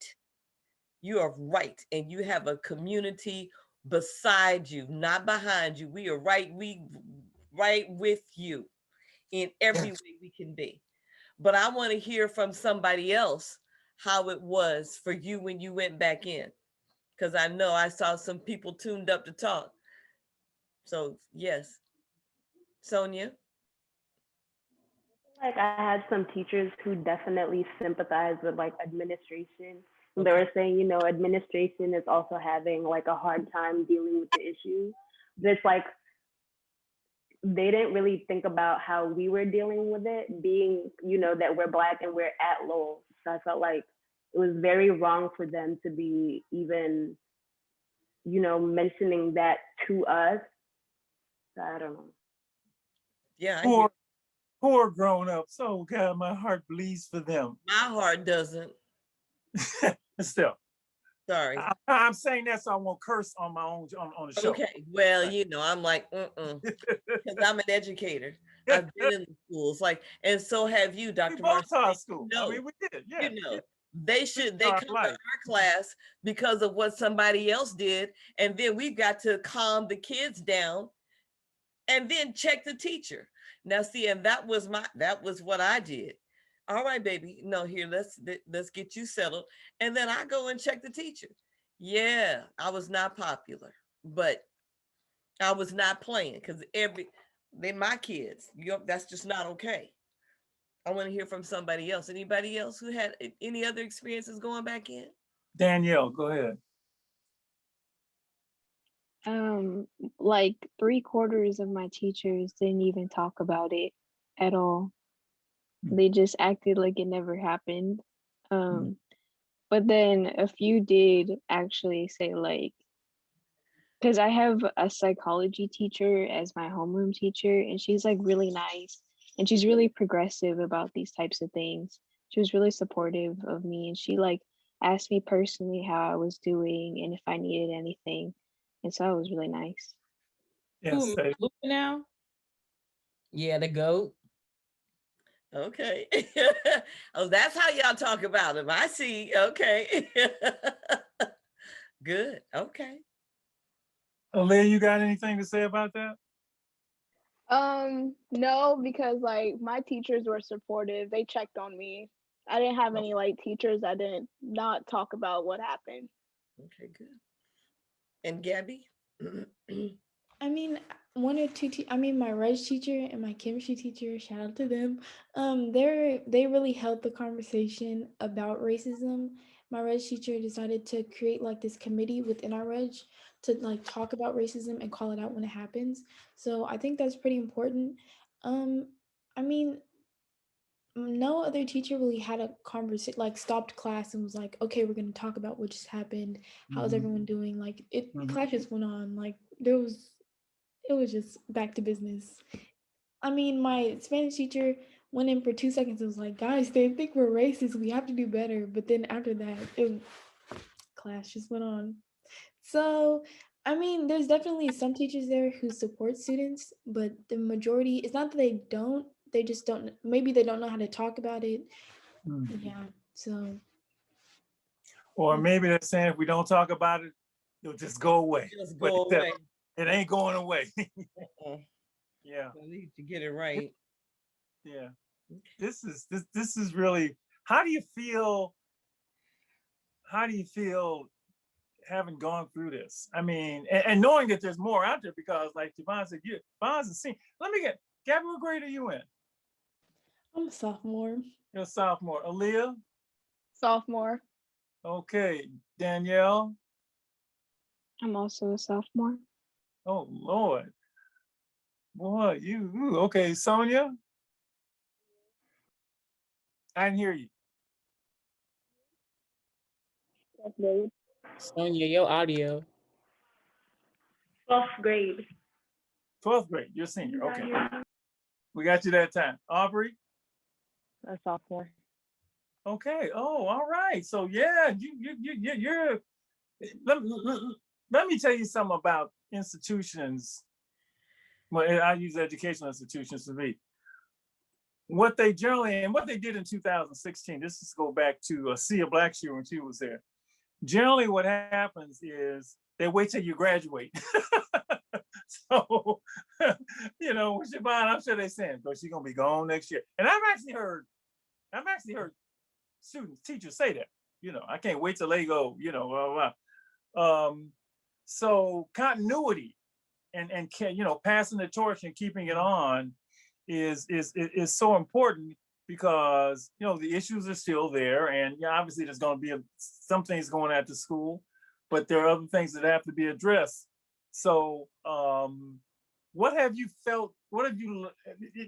You are right. And you have a community beside you, not behind you. We are right with you in every way we can be. But I want to hear from somebody else how it was for you when you went back in, because I know I saw some people tuned up to talk. So yes, Sonia. Like, I had some teachers who definitely sympathize with like administration. They were saying, administration is also having like a hard time dealing with the issue. It's like they didn't really think about how we were dealing with it, being, that we're Black and we're at Lowell. So I felt like it was very wrong for them to be even, mentioning that to us. So I don't know. Yeah. Poor grown-ups. Oh God, my heart bleeds for them. My heart doesn't. Still. Sorry. I'm saying that so I won't curse on my own on the show. Okay. Well, I'm like, because I'm an educator. I've been in the schools, and so have you, Dr. We both taught school. No, I mean, we did. Yeah. They come to our class because of what somebody else did, and then we've got to calm the kids down, and then check the teacher. Now, see, and that was what I did. All right, baby. No, here, let's get you settled. And then I go and check the teacher. Yeah, I was not popular, but I was not playing, because they're my kids. That's just not okay. I want to hear from somebody else. Anybody else who had any other experiences going back in? Danielle, go ahead. Like 3/4 of my teachers didn't even talk about it at all. They just acted like it never happened. But then a few did actually say, like, because I have a psychology teacher as my homeroom teacher, and she's like really nice, and she's really progressive about these types of things. She was really supportive of me, and she like asked me personally how I was doing and if I needed anything. And so it was really nice. Yes. Now? Yeah, the goat. Okay. Oh, that's how y'all talk about him. I see. Okay. Good. Okay. Aliyah, you got anything to say about that? No, because like my teachers were supportive. They checked on me. I didn't have any like teachers that didn't not talk about what happened. Okay, good. And Gabby? I mean, one or two. My reg teacher and my chemistry teacher. Shout out to them. They really helped the conversation about racism. My reg teacher decided to create like this committee within our reg to like talk about racism and call it out when it happens. So I think that's pretty important. I mean, no other teacher really had a conversation, like stopped class and was like, okay, we're going to talk about what just happened. How's everyone doing? Like class just went on. Like it was just back to business. I mean, my Spanish teacher went in for 2 seconds and was like, guys, they think we're racist. We have to do better. But then after that, class just went on. So, I mean, there's definitely some teachers there who support students, but the majority, it's not that they just don't, maybe they don't know how to talk about it. Yeah, so. Or maybe they're saying if we don't talk about it, it'll just go away. Just But go away. it ain't going away. Uh-uh. Yeah. I need to get it right. Yeah. This is really, how do you feel having gone through this? I mean, and knowing that there's more out there, because like Shavonne said, Shavonne's a senior. Let me get, Gabby, what grade are you in? I'm a sophomore. You're a sophomore. Aliyah? Sophomore. Okay. Danielle? I'm also a sophomore. Oh, Lord. Boy, ooh, okay. Sonia? I didn't hear you. That's good. Sonia, your audio. 12th grade. 12th grade. You're a senior. Okay. We got you that time. Aubrey? A sophomore. Okay. Oh, all right. So yeah, you're. Let me tell you something about institutions. Well, I use educational institutions to be. What they generally, and what they did in 2016, this is go back to Sia Blackshear when she was there. Generally what happens is they wait till you graduate. So, you know, with Shavonne, I'm sure they're saying, but she's gonna be gone next year. And I've actually heard students, teachers say that, you know, I can't wait till they go, you know, blah, blah. So continuity and you know, passing the torch and keeping it on is so important, because you know the issues are still there, and yeah, obviously there's going to be some things going at the school, but there are other things that have to be addressed. So what have you felt, what have you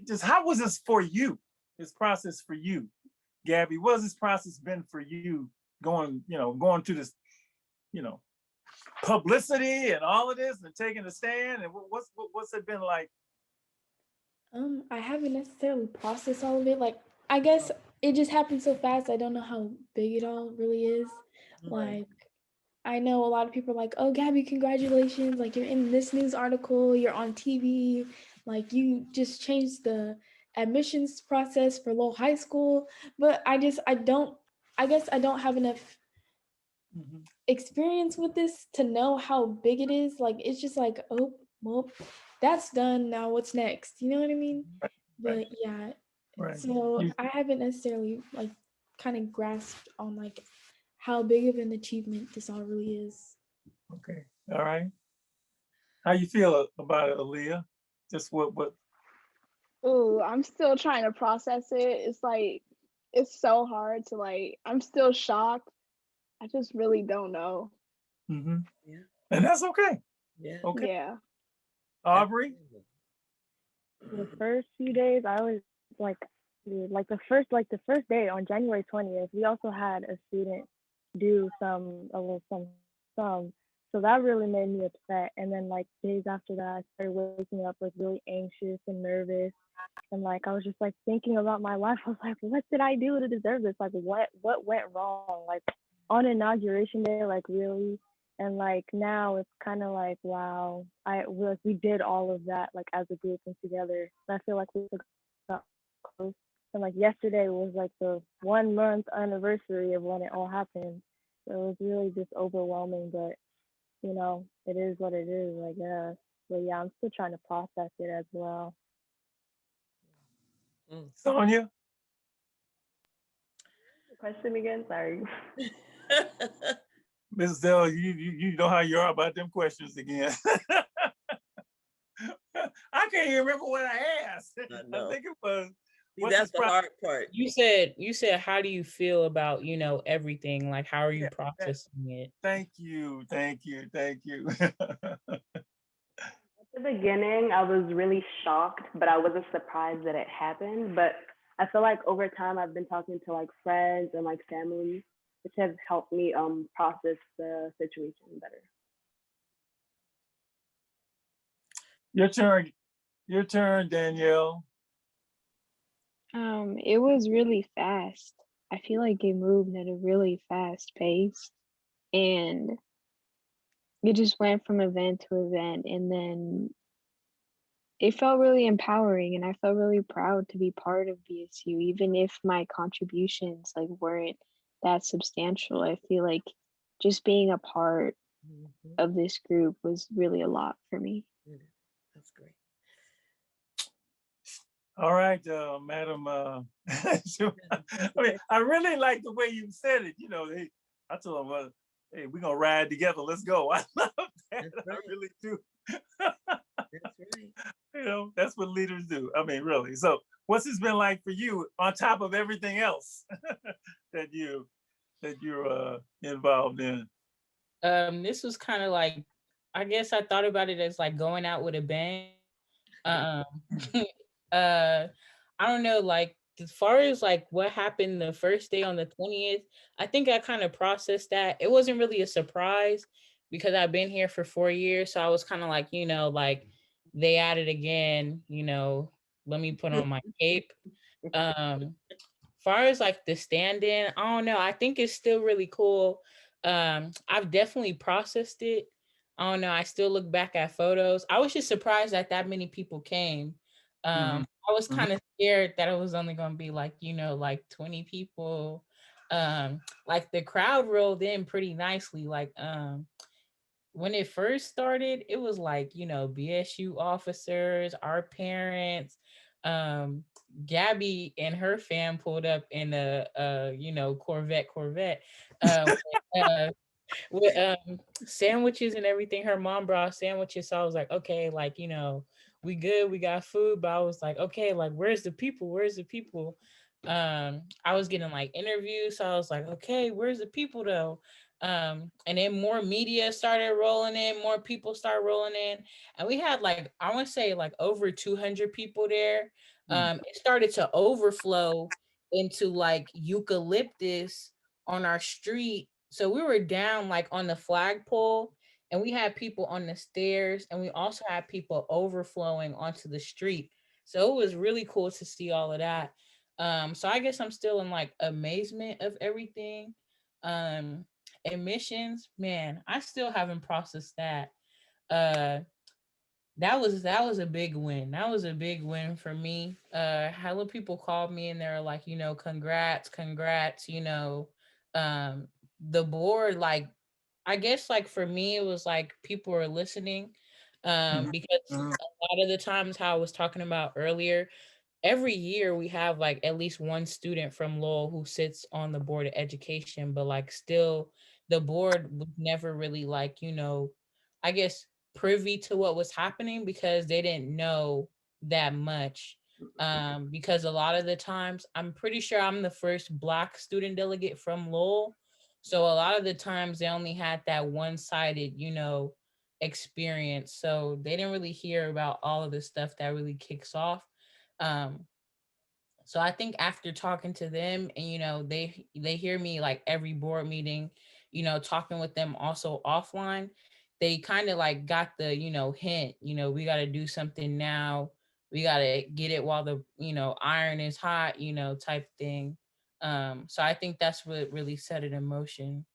just, how was this for you, this process for you, Gabby? What has this process been for you, going through this, you know, publicity and all of this and taking a stand, and what's it been like? I haven't necessarily processed all of it. Like, I guess it just happened so fast. I don't know how big it all really is. Right. Like, I know a lot of people are like, "Oh, Gabby, congratulations! Like, you're in this news article. You're on TV. Like, you just changed the admissions process for Lowell High School." But I guess I don't have enough experience with this to know how big it is. Like, it's just like, oh, well, that's done. Now what's next? You know what I mean? But yeah, Right. so I haven't necessarily like kind of grasped on like how big of an achievement this all really is. Okay. All right. How you feel about it, Aliyah? Just what? Ooh, I'm still trying to process it. It's like, it's so hard to like, I'm still shocked. I just really don't know. Mm-hmm. Yeah. And that's okay. Yeah. Okay. Yeah. Aubrey? The first few days, I was like the first day on January 20th, we also had a student do some. So that really made me upset. And then like days after that, I started waking up like really anxious and nervous. And like I was just like thinking about my life. I was like, what did I do to deserve this? Like what went wrong? Like on inauguration day, like really. And like now it's kind of like, wow, we did all of that like as a group and together. And I feel like we got close. And like yesterday was like the 1 month anniversary of when it all happened. So it was really just overwhelming, but you know, it is what it is, I guess. But yeah, I'm still trying to process it as well. Sonia? Question again? Sorry. Mrs. Dell, you know how you are about them questions again. I can't even remember what I asked. I think it was. See, that's the hard part. You said, how do you feel about, you know, everything? Like, how are you processing it? Thank you. At the beginning, I was really shocked, but I wasn't surprised that it happened. But I feel like over time, I've been talking to like friends and like family, which has helped me process the situation better. Your turn, Danielle. It was really fast. I feel like it moved at a really fast pace, and it just went from event to event, and then it felt really empowering, and I felt really proud to be part of BSU, even if my contributions like weren't that substantial. I feel like just being a part of this group was really a lot for me. That's great. All right, Madam. I mean, I really like the way you said it. You know, I told them, well, hey, we're gonna ride together. Let's go. I love that. I really do. That's right. You know, that's what leaders do. I mean, really. So, what's this been like for you on top of everything else that you're involved in? This was kind of like, I guess I thought about it as like going out with a bang. Um, uh, I don't know, like as far as like what happened the first day on the 20th, I think I kind of processed that. It wasn't really a surprise because I've been here for 4 years. So I was kind of like, like they at it again, let me put on my cape. Far as like the stand-in, I don't know. I think it's still really cool. I've definitely processed it. I don't know. I still look back at photos. I was just surprised that many people came. I was kind of scared that it was only going to be like, like 20 people. Like the crowd rolled in pretty nicely. Like, when it first started, it was like, BSU officers, our parents, Gabby and her fam pulled up in a Corvette, uh, with sandwiches and everything. Her mom brought sandwiches. So I was like, okay, like, we good, we got food. But I was like, okay, like, where's the people? Where's the people? I was getting like interviews. So I was like, okay, where's the people though? And then more media started rolling in, more people started rolling in. And we had like, I want to say like over 200 people there. It started to overflow into like eucalyptus on our street. So we were down like on the flagpole and we had people on the stairs and we also had people overflowing onto the street. So it was really cool to see all of that. So I guess I'm still in like amazement of everything. Admissions, man, I still haven't processed that. Uh that was a big win. That was a big win for me. Hella people called me and they're like, congrats, the board, like, I guess like for me it was like people are listening. Because a lot of the times, how I was talking about earlier, every year we have like at least one student from Lowell who sits on the board of education, but like still the board was never really like, I guess privy to what was happening because they didn't know that much. Because a lot of the times, I'm pretty sure I'm the first Black student delegate from Lowell. So a lot of the times they only had that one-sided, experience. So they didn't really hear about all of the stuff that really kicks off. Um, so I think after talking to them and they hear me like every board meeting, talking with them also offline, they kind of like got the, hint, we got to do something now. We got to get it while the, iron is hot, type thing. So I think that's what really set it in motion.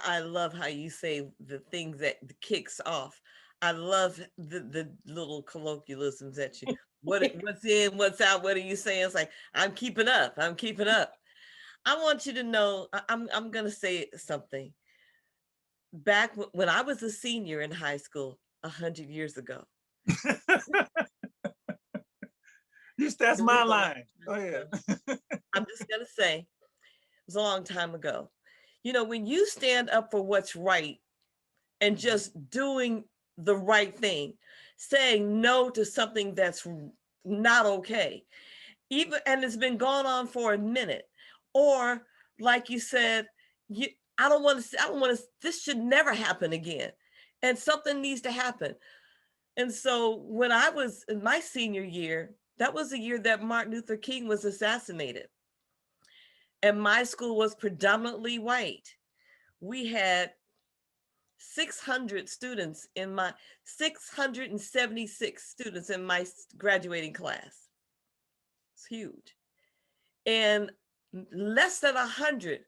I love how you say the things that kicks off. I love the little colloquialisms that you what's in, what's out, what are you saying? It's like, I'm keeping up. I'm keeping up. I want you to know, I'm gonna say something. Back when I was a senior in high school 100 years ago. That's my line. Go ahead. I'm just gonna say, it was a long time ago. When you stand up for what's right and just doing the right thing, saying no to something that's not okay, and it's been going on for a minute, or like you said, I don't want to, this should never happen again. And something needs to happen. And so when I was in my senior year, that was the year that Martin Luther King was assassinated. And my school was predominantly white. We had 600 students in my 676 students in my graduating class. It's huge. And less than 100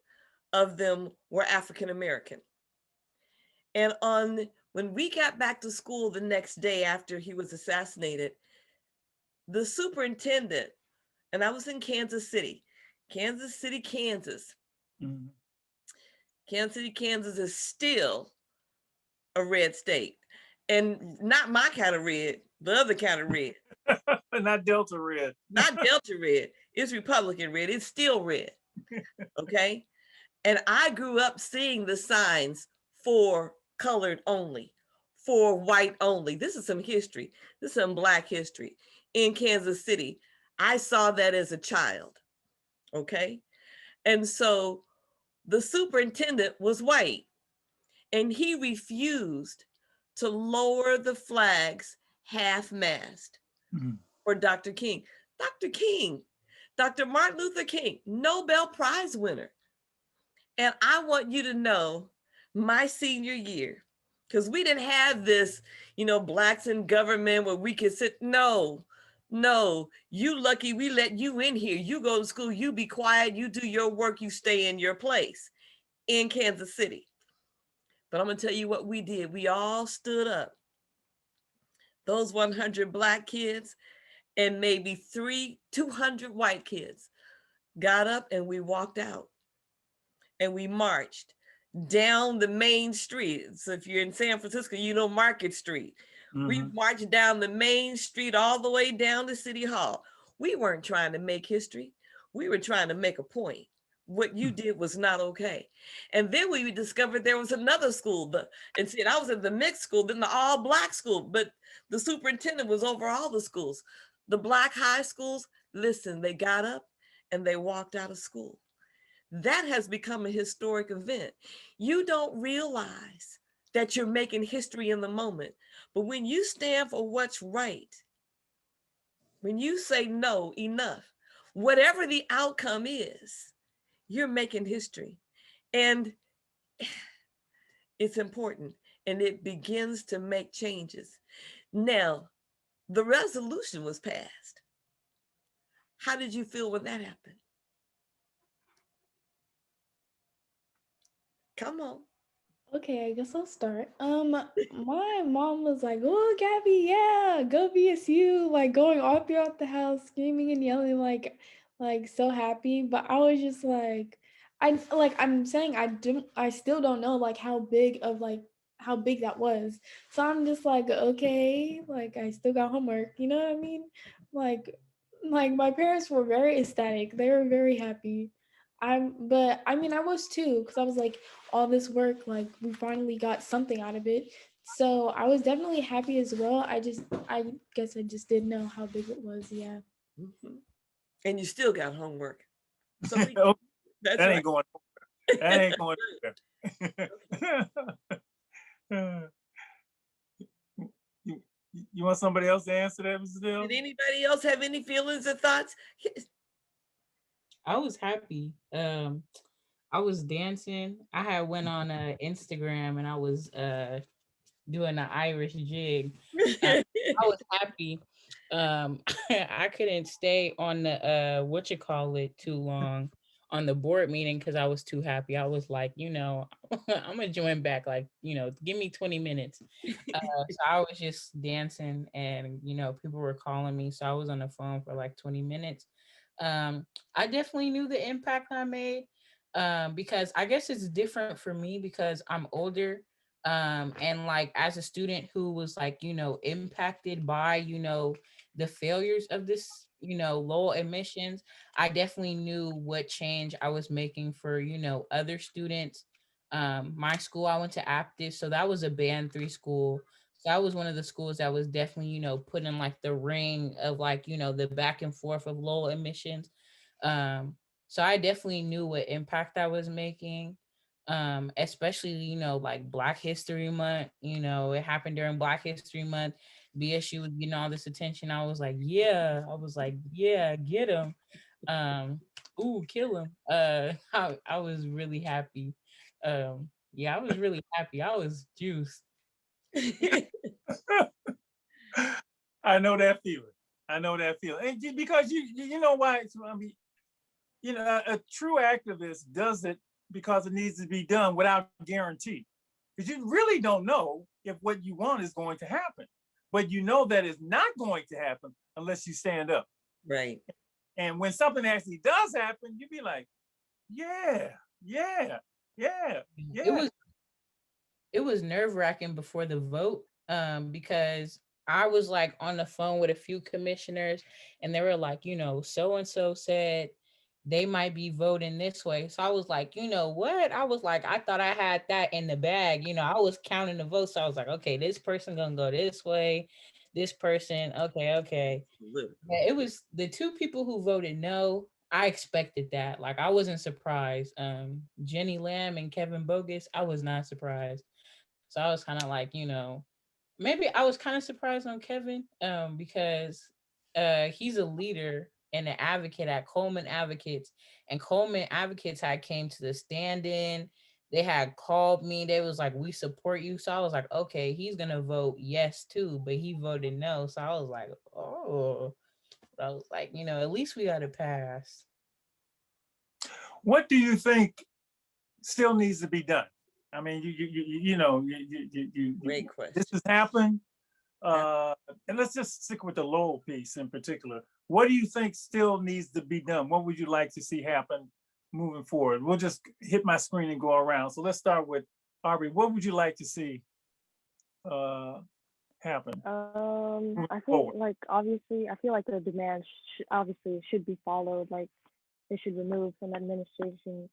of them were African American. And when we got back to school the next day after he was assassinated, the superintendent, and I was in Kansas City, Kansas. Kansas City, Kansas is still a red state, and not my kind of red, the other kind of red. Not Delta red. Not Delta red. It's Republican red. It's still red. Okay. And I grew up seeing the signs for colored only, for white only. This is some history. This is some Black history in Kansas City. I saw that as a child. Okay. And so the superintendent was white, and he refused to lower the flags half-mast for Dr. King. Dr. Martin Luther King, Nobel Prize winner. And I want you to know, my senior year, because we didn't have this, Blacks in government where we could sit. No, you lucky we let you in here. You go to school, you be quiet, you do your work, you stay in your place in Kansas City. But I'm gonna tell you what we did. We all stood up. Those 100 Black kids and maybe 200 white kids got up, and we walked out and we marched down the main street. So if you're in San Francisco, Market Street. We marched down the main street all the way down to City Hall. We weren't trying to make history. We were trying to make a point. What you did was not okay. And then we discovered there was another school, and I was at the mixed school, then the all Black school, but the superintendent was over all the schools. The Black high schools, listen, they got up and they walked out of school. That has become a historic event. You don't realize that you're making history in the moment, but when you stand for what's right, when you say no, enough, whatever the outcome is, you're making history. And it's important, and it begins to make changes. Now, the resolution was passed. How did you feel when that happened? Come on. Okay, I guess I'll start. My mom was like, "Oh, Gabby, yeah, go BSU!" Like going all throughout the house, screaming and yelling, like so happy. But I was just like, I'm saying I still don't know like how big that was. So I'm just like, okay, like I still got homework. You know what I mean? Like my parents were very ecstatic. They were very happy. But I mean, I was too, because I was like, all this work, like we finally got something out of it. So I was definitely happy as well. I guess I just didn't know how big it was. Yeah. And you still got homework. So that's that right. ain't going. That ain't going there. You want somebody else to answer that, Mrs. Dill? Did anybody else have any feelings or thoughts? I was happy. I was dancing. I had went on Instagram and I was doing an Irish jig. I was happy. I couldn't stay on the too long on the board meeting because I was too happy. I was like, I'm gonna join back, like, give me 20 minutes. So I was just dancing and people were calling me. So I was on the phone for like 20 minutes. I definitely knew the impact I made. Because I guess it's different for me because I'm older. And like as a student who was like, impacted by, the failures of this, Lowell admissions, I definitely knew what change I was making for, other students. My school, I went to Aptis, so that was a band 3 school. So that was one of the schools that was definitely, put in like the ring of like, the back and forth of Lowell admissions. So I definitely knew what impact I was making, especially, like Black History Month, it happened during Black History Month. BSU was getting all this attention. I was like, yeah, get him. Ooh, kill him. I was really happy. Yeah, I was really happy. I was juiced. I know that feeling. And because you know why? I mean, a true activist does it because it needs to be done without guarantee. Because you really don't know if what you want is going to happen. But you know that it's not going to happen unless you stand up. Right. And when something actually does happen, you be like, yeah. It it was nerve-wracking before the vote, because I was like on the phone with a few commissioners, and they were like, so and so said they might be voting this way. So I was like, you know what? I was like, I thought I had that in the bag. I was counting the votes. So I was like, okay, this person gonna go this way. This person, okay. Yeah, it was the two people who voted no. I expected that. Like I wasn't surprised. Jenny Lamb and Kevin Bogus, I was not surprised. So I was kind of like, maybe I was kind of surprised on Kevin, because he's a leader and an advocate at Coleman Advocates, and Coleman Advocates had came to the stand-in. They had called me. They was like, "We support you." So I was like, "Okay, he's gonna vote yes too," but he voted no. So I was like, "Oh." But I was like, at least we got to pass. What do you think still needs to be done? I mean, Great question. this has happened. And let's just stick with the Lowell piece in particular. What do you think still needs to be done? What would you like to see happen moving forward? We'll just hit my screen and go around. So let's start with Aubrey. What would you like to see happen? I think like obviously, I feel like the demands obviously should be followed. Like they should remove from administration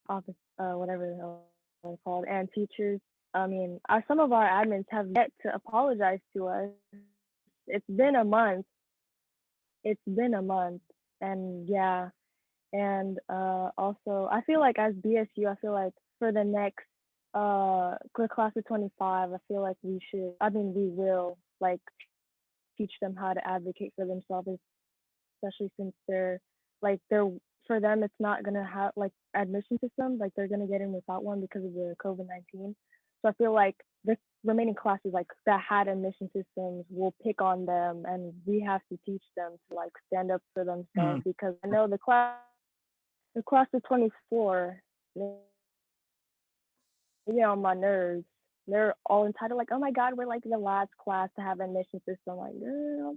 office, whatever the hell they're called, and teachers. I mean, some of our admins have yet to apologize to us. It's been a month. And yeah, and also I feel like as BSU, I feel like for the next class of 25, I feel like we will like teach them how to advocate for themselves, especially since they're for them it's not gonna have like admission system, like they're gonna get in without one because of the COVID-19. So I feel like the remaining classes like that had admission systems will pick on them, and we have to teach them to like stand up for themselves, because I know the class of 24, on my nerves. They're all entitled like, oh my god, we're like the last class to have admission system. Like, girl,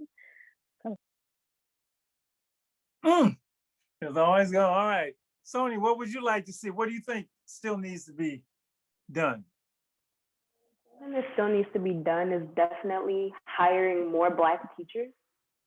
As always go. All right. Sonia, what would you like to see? What do you think still needs to be done? Something that still needs to be done is definitely hiring more Black teachers.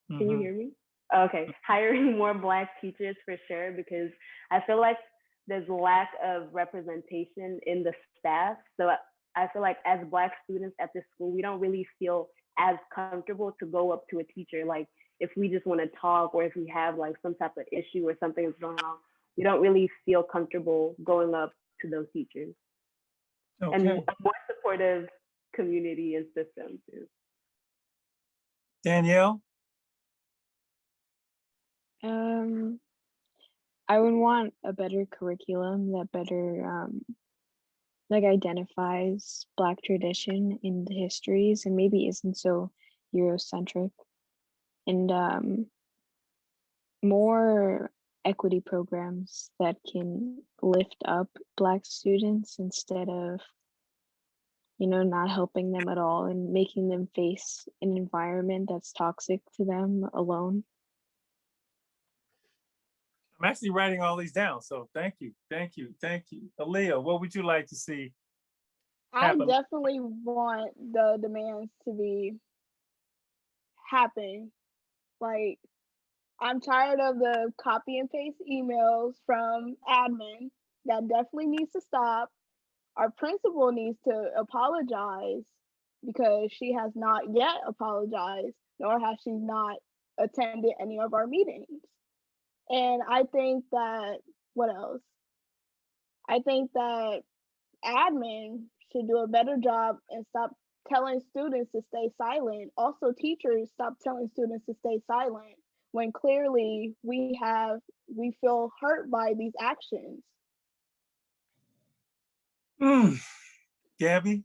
Can you hear me? Okay, hiring more Black teachers for sure, because I feel like there's lack of representation in the staff. So I feel like as Black students at this school, we don't really feel as comfortable to go up to a teacher. Like if we just want to talk, or if we have like some type of issue or something is going on, we don't really feel comfortable going up to those teachers. Okay. And a more supportive community and system too. Danielle? I would want a better curriculum that better like identifies Black tradition in the histories and maybe isn't so Eurocentric, and more equity programs that can lift up Black students instead of not helping them at all and making them face an environment that's toxic to them alone. I'm actually writing all these down, so thank you. Aliyah, what would you like to see happen? I definitely want the demands to be happen. Like, I'm tired of the copy and paste emails from admin. That definitely needs to stop. Our principal needs to apologize, because she has not yet apologized, nor has she not attended any of our meetings. And I think that, what else? I think that admin should do a better job and stop telling students to stay silent. Also, teachers, stop telling students to stay silent when clearly we feel hurt by these actions. Gabby?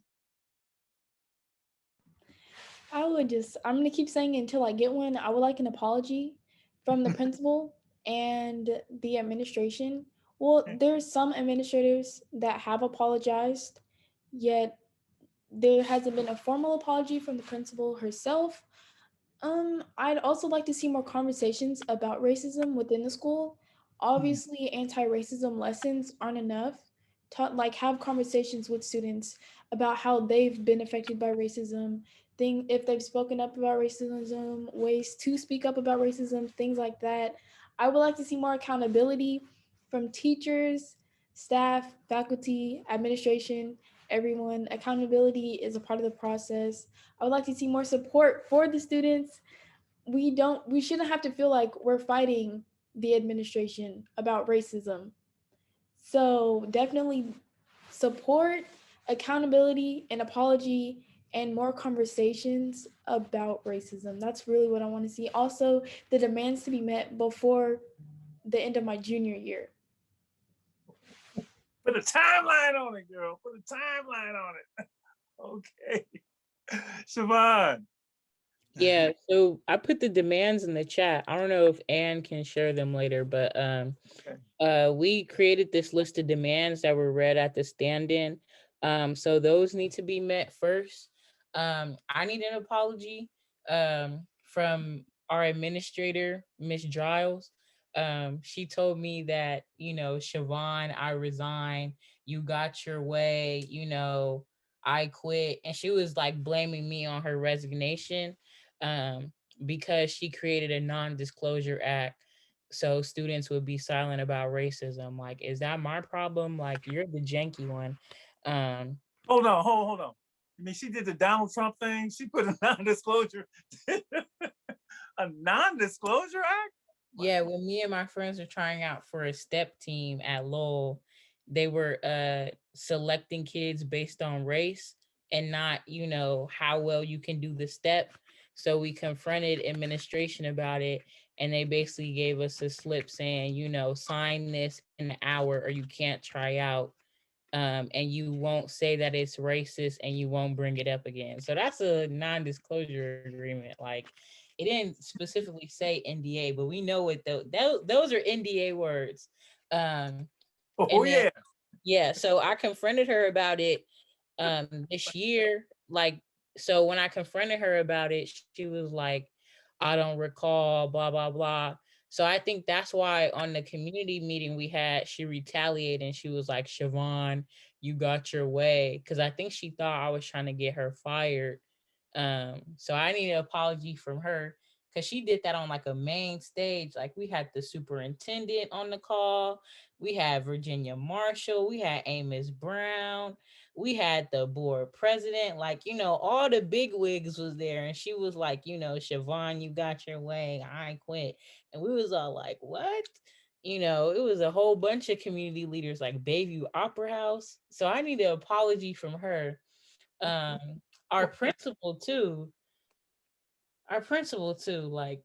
I'm gonna keep saying it until I get one. I would like an apology from the principal and the administration. Well, there's some administrators that have apologized, yet there hasn't been a formal apology from the principal herself. I'd also like to see more conversations about racism within the school. Obviously, anti-racism lessons aren't enough talk, like have conversations with students about how they've been affected by racism, if they've spoken up about racism, ways to speak up about racism, things like that. I would like to see more accountability from teachers, staff, faculty, administration, everyone. Accountability is a part of the process. I would like to see more support for the students. We shouldn't have to feel like we're fighting the administration about racism. So definitely support, accountability, and apology, and more conversations about racism. That's really what I want to see. Also, the demands to be met before the end of my junior year. Put a timeline on it, girl. Put a timeline on it. Okay. Shavonne. Yeah, so I put the demands in the chat. I don't know if Ann can share them later, but we created this list of demands that were read at the stand-in. So those need to be met first. I need an apology from our administrator, Miss Giles. She told me that, Shavonne, I resign, you got your way, I quit. And she was like blaming me on her resignation because she created a non-disclosure act so students would be silent about racism. Like, is that my problem? Like, you're the janky one. Hold on. I mean, she did the Donald Trump thing. She put a non-disclosure, a non-disclosure act. Yeah, when me and my friends were trying out for a step team at Lowell, they were selecting kids based on race and not, how well you can do the step. So we confronted administration about it, and they basically gave us a slip saying, sign this in an hour or you can't try out. And you won't say that it's racist and you won't bring it up again. So that's a non-disclosure agreement. Like, it didn't specifically say NDA, but we know what those are NDA words. Yeah. So I confronted her about it this year. Like, so when I confronted her about it, she was like, I don't recall, blah, blah, blah. So I think that's why on the community meeting we had, she retaliated and she was like, Shavonne, you got your way. Cause I think she thought I was trying to get her fired. So I need an apology from her because she did that on like a main stage. Like, we had the superintendent on the call, we had Virginia Marshall, we had Amos Brown, we had the board president, like, all the big wigs was there. And she was like, Shavonne, you got your way, I quit. And we was all like, what? It was a whole bunch of community leaders, like Bayview Opera House. So I need an apology from her. Our principal too, like,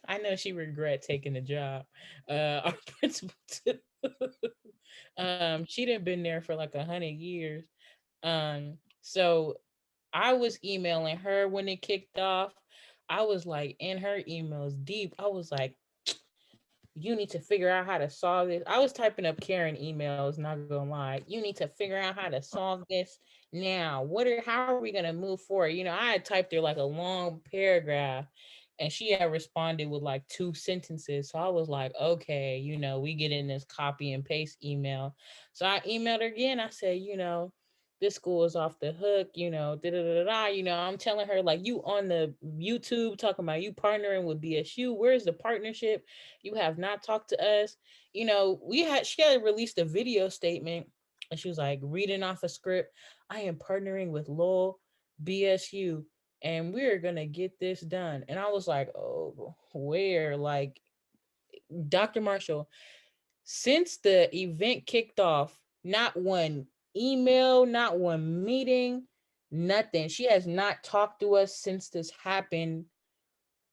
I know she regret taking the job. Our principal too. She done been there for like 100 years. So I was emailing her when it kicked off. I was like in her emails deep. I was like, you need to figure out how to solve this. I was typing up Karen emails, not gonna lie. You need to figure out how to solve this now. How are we gonna move forward? I had typed her like a long paragraph and she had responded with like 2 sentences. So I was like, okay, we get in this copy and paste email. So I emailed her again. I said, this school is off the hook, da da da da. I'm telling her, like, you on the YouTube talking about you partnering with BSU. Where's the partnership? You have not talked to us. She had released a video statement and she was like reading off a script. I am partnering with Lowell, BSU, and we're gonna get this done. And I was like, oh, where? Like, Dr. Marshall, since the event kicked off, not one email, not one meeting, nothing. She has not talked to us since this happened.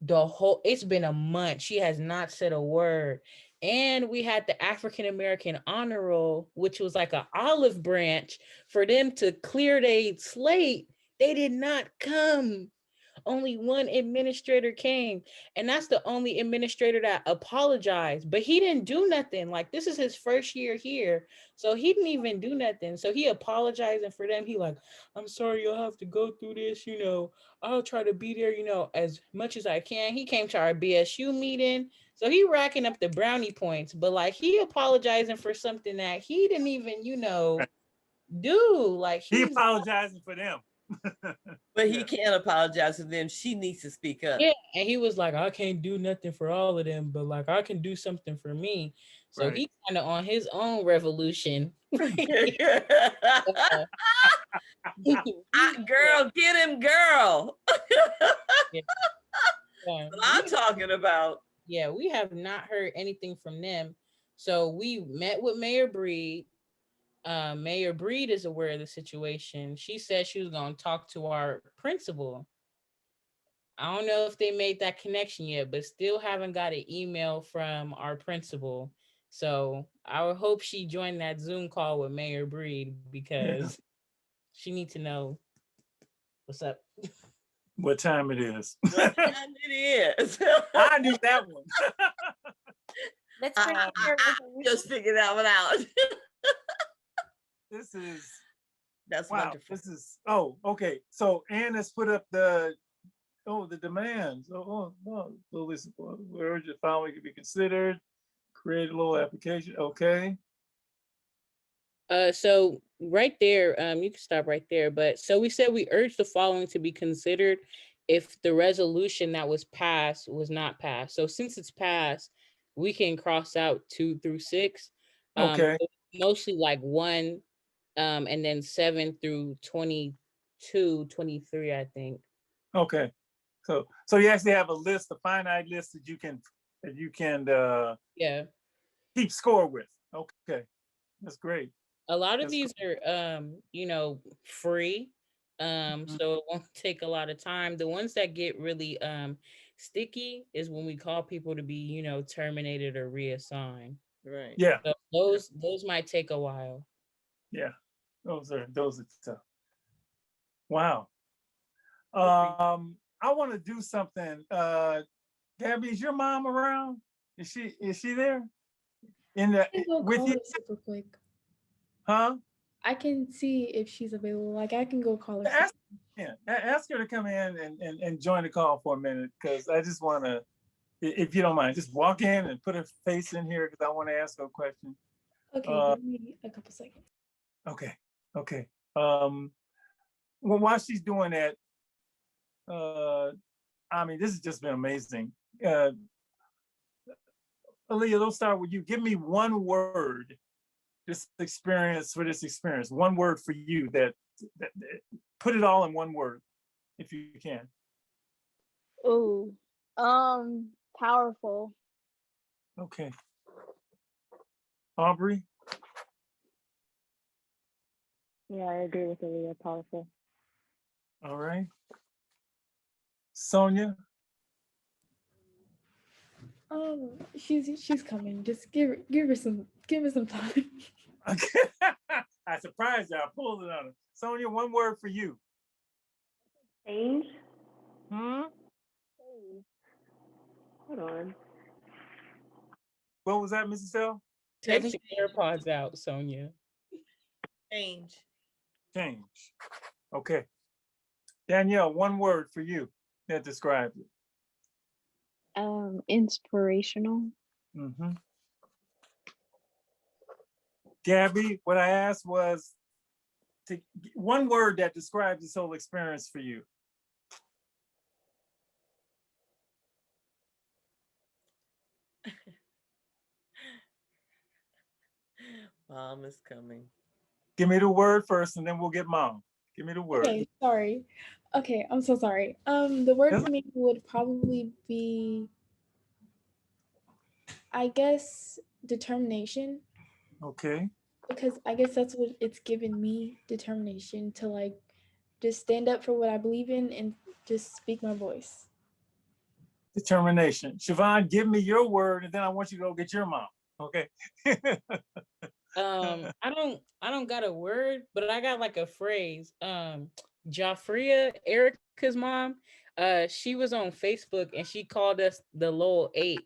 It's been a month. She has not said a word. And we had the African American Honor Roll, which was like an olive branch for them to clear their slate. They did not come. Only one administrator came, and that's the only administrator that apologized, but he didn't do nothing. Like, this is his first year here, so he didn't even do nothing. So he apologizing for them. He like, I'm sorry you'll have to go through this, I'll try to be there, as much as I can. He came to our BSU meeting, So he racking up the brownie points, but like he apologizing for something that he didn't even, do. Like He he's apologizing for them. But he can't apologize to them. She needs to speak up. yeah, and he was like, I can't do nothing for all of them, but like I can do something for me. So Right. he kind of on his own revolution. Girl, get him, girl. Yeah. What I'm talking about. Yeah, we have not heard anything from them. So we met with Mayor Breed. Mayor Breed is aware of the situation. She said she was going to talk to our principal. I don't know if they made that connection yet, but still haven't got an email from our principal. So I would hope she joined that Zoom call with Mayor Breed because she needs to know what's up. What time it is. What time it is. I knew that one. I just figured that one out. That's wow. wonderful. Okay. So Ann has put up the demands. So this urgent filing could be considered. Create a little application. Okay. So right there, you can stop right there. But so we said we urge the following to be considered if the resolution that was passed was not passed. So since it's passed, we can cross out 2 through 6. Okay. Mostly like 1, and then 7 through 22, 23, I think. Okay. So you actually have a finite list that you can keep score with. Okay. That's great. A lot of these are free. So it won't take a lot of time. The ones that get really sticky is when we call people to be, terminated or reassigned. Right. Yeah. So those might take a while. Yeah. Those are tough. Wow. I want to do something. Gabby, is your mom around? Is she there? With you? Super quick. Huh? I can see if she's available. Like I can go call her. Ask her to come in and join the call for a minute, because I just want to, if you don't mind, just walk in and put her face in here because I want to ask her a question. Okay, give me a couple seconds. Okay. Well, while she's doing that, this has just been amazing. Aliyah, let's start with you. Give me one word, for this experience, one word for you that put it all in one word, if you can. Ooh, powerful. Okay. Aubrey? Yeah, I agree with Aliyah. Powerful. All right. Sonia? She's coming. Just give her some time. Okay. I surprised you. I pulled it on her. Sonia, one word for you. Change. Hold on. What was that, Mrs. L? Take your AirPods out, Sonia. Change. Okay. Danielle, one word for you that describes it. Inspirational. Mm-hmm. Gabby, what I asked was one word that describes this whole experience for you. Mom is coming. Give me the word first, and then we'll get mom. Give me the word. Okay, sorry. Okay, I'm so sorry. The word for me would probably be, I guess, determination. Okay. Because I guess that's what it's given me, determination to like just stand up for what I believe in and just speak my voice. Determination. Shavonne, give me your word, and then I want you to go get your mom. Okay. I don't got a word, but I got like a phrase. Joffria, Erica's mom, she was on Facebook and she called us the Lowell 8.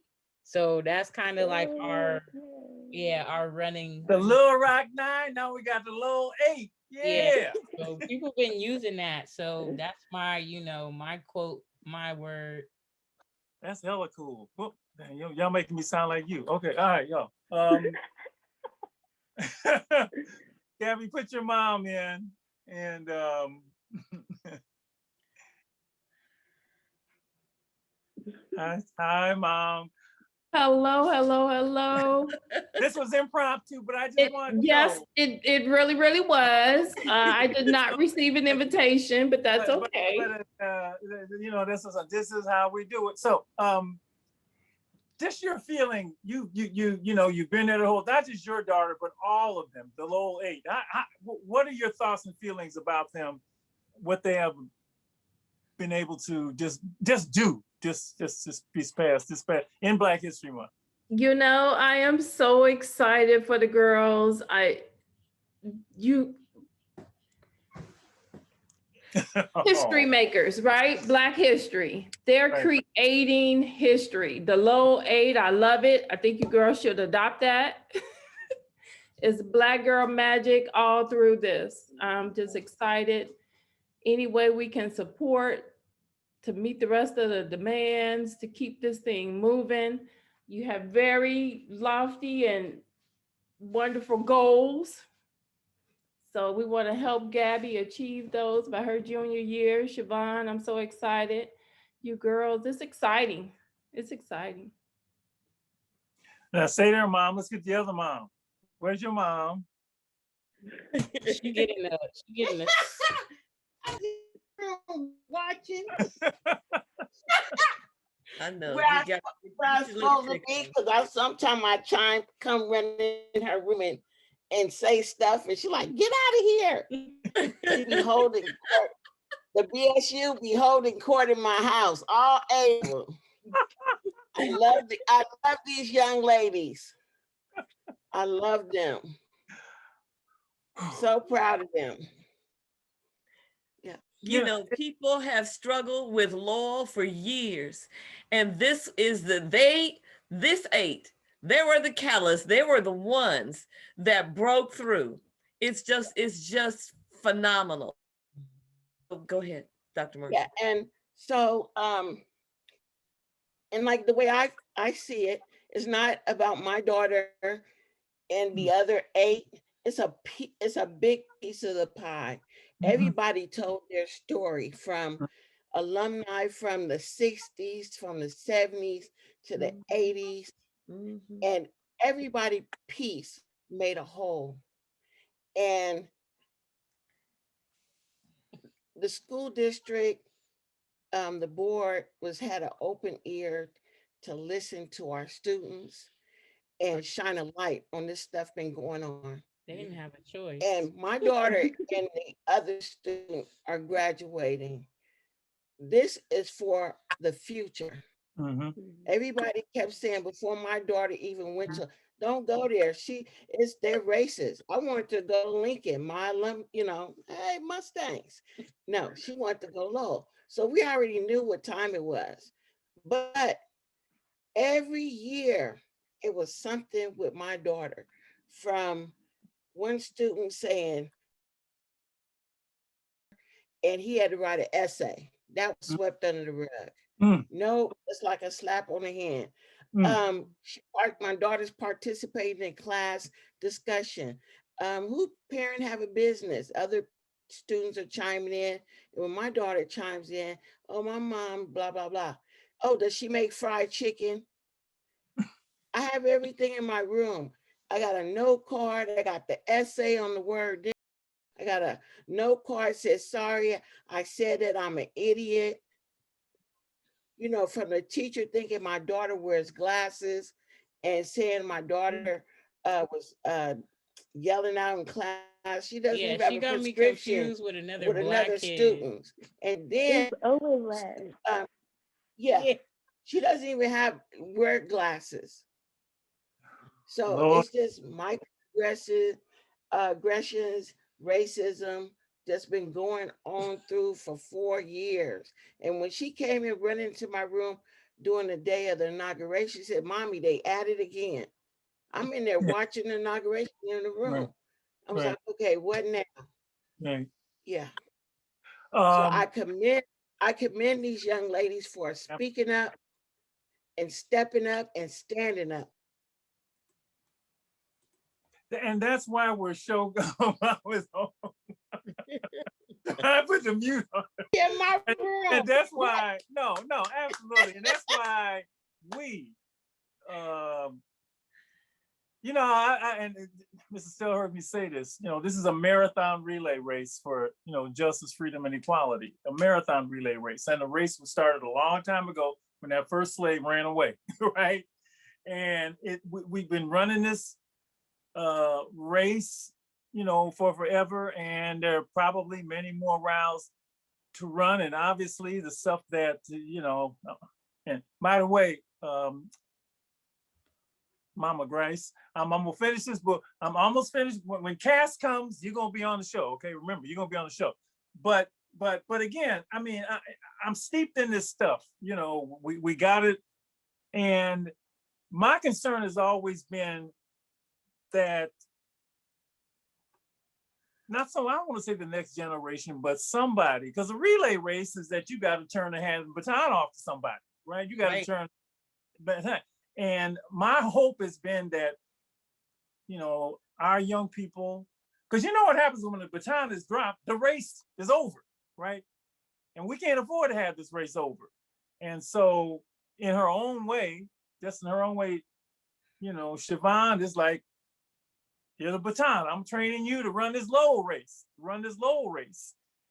So that's kind of like our running. The Little Rock 9. Now we got the Lowell 8. Yeah. So people been using that. So that's my, my quote, my word. That's hella cool. Whoop. Y'all making me sound like you. Okay, all right, y'all. Gabby, put your mom in, and hi, Mom. Hello. This was impromptu, but I just wanted to Yes, know. it really was. I did not receive an invitation, but that's okay. This is how we do it. So, just your feeling. You've been there the whole. Not just your daughter, but all of them. The Lowell 8. What are your thoughts and feelings about them? What they have been able to just do. Just this past in Black History Month. I am so excited for the girls. History makers, right? Black history. They're right. Creating history. The Lowell 8, I love it. I think you girls should adopt that. It's Black girl magic all through this. I'm just excited. Any way we can support to meet the rest of the demands, to keep this thing moving. You have very lofty and wonderful goals. So we want to help Gabby achieve those by her junior year. Shavonne, I'm so excited. You girls, it's exciting. It's exciting. Now say there, Mom. Let's get the other mom. Where's your mom? She getting up. Watching. I know. Where I'm supposed to be, because sometimes I come running in her room and say stuff, and she's like, "Get out of here!" She be holding court. The BSU be holding court in my house. All 8 of them. I love these young ladies. I love them. So proud of them. People have struggled with Lowell for years. And this is this 8, they were the catalyst. They were the ones that broke through. It's just phenomenal. Go ahead, Dr. Morrell. Yeah, and so, and like the way I see it, it's not about my daughter and the other 8. It's a big piece of the pie. Everybody told their story, from alumni from the 60s, from the 70s to the 80s. And everybody piece made a whole. And the school district, the board had an open ear to listen to our students and shine a light on this stuff been going on. They didn't have a choice. And my daughter and the other students are graduating. This is for the future. Everybody kept saying before my daughter even went to, don't go there. They're racist. I wanted to go to Lincoln, my alum, hey, Mustangs. No, she wanted to go Lowell. So we already knew what time it was. But every year it was something with my daughter, from one student saying, and he had to write an essay. That was swept under the rug. No, it's like a slap on the hand. My daughter's participating in class discussion. Who parent have a business? Other students are chiming in. And when my daughter chimes in, oh, my mom, blah, blah, blah. Oh, does she make fried chicken? I have everything in my room. I got a note card. I got the essay on the word. I got a note card that says, sorry, I said that I'm an idiot. From the teacher thinking my daughter wears glasses and saying my daughter was yelling out in class. She doesn't even have a prescription with another student. And then, she doesn't even wear glasses. So it's just microaggressions, racism that's been going on through for 4 years. And when she came in running into my room during the day of the inauguration, she said, Mommy, they added again. I'm in there watching the inauguration in the room. I was like, okay, what now? Yeah. So I commend these young ladies for speaking up and stepping up and standing up. And that's why we're show I put the mute on. Yeah, my and that's why, no, absolutely. And that's why we, you know, and Mrs. Still heard me say this, you know, this is a marathon relay race for, you know, justice, freedom, and equality, a marathon relay race. And the race was started a long time ago when that first slave ran away, right? And we've been running this race, you know, for forever, and there are probably many more rounds to run. And obviously the stuff that, you know, and by the way, Mama Grice, I'm gonna finish this book. I'm almost finished. When Cass comes, you're gonna be on the show. Okay, remember, you're gonna be on the show. But again, I mean, I'm steeped in this stuff. You know, we got it. And my concern has always been that, not so I don't want to say the next generation, but somebody, because a relay race is that you got to turn the hand baton off to somebody, right? You got to turn baton. And my hope has been that, you know, our young people, because you know what happens when the baton is dropped, the race is over, right? And we can't afford to have this race over. And so in her own way, just in her own way, you know, Shavonne is like, here's the baton. I'm training you to run this Lowell race,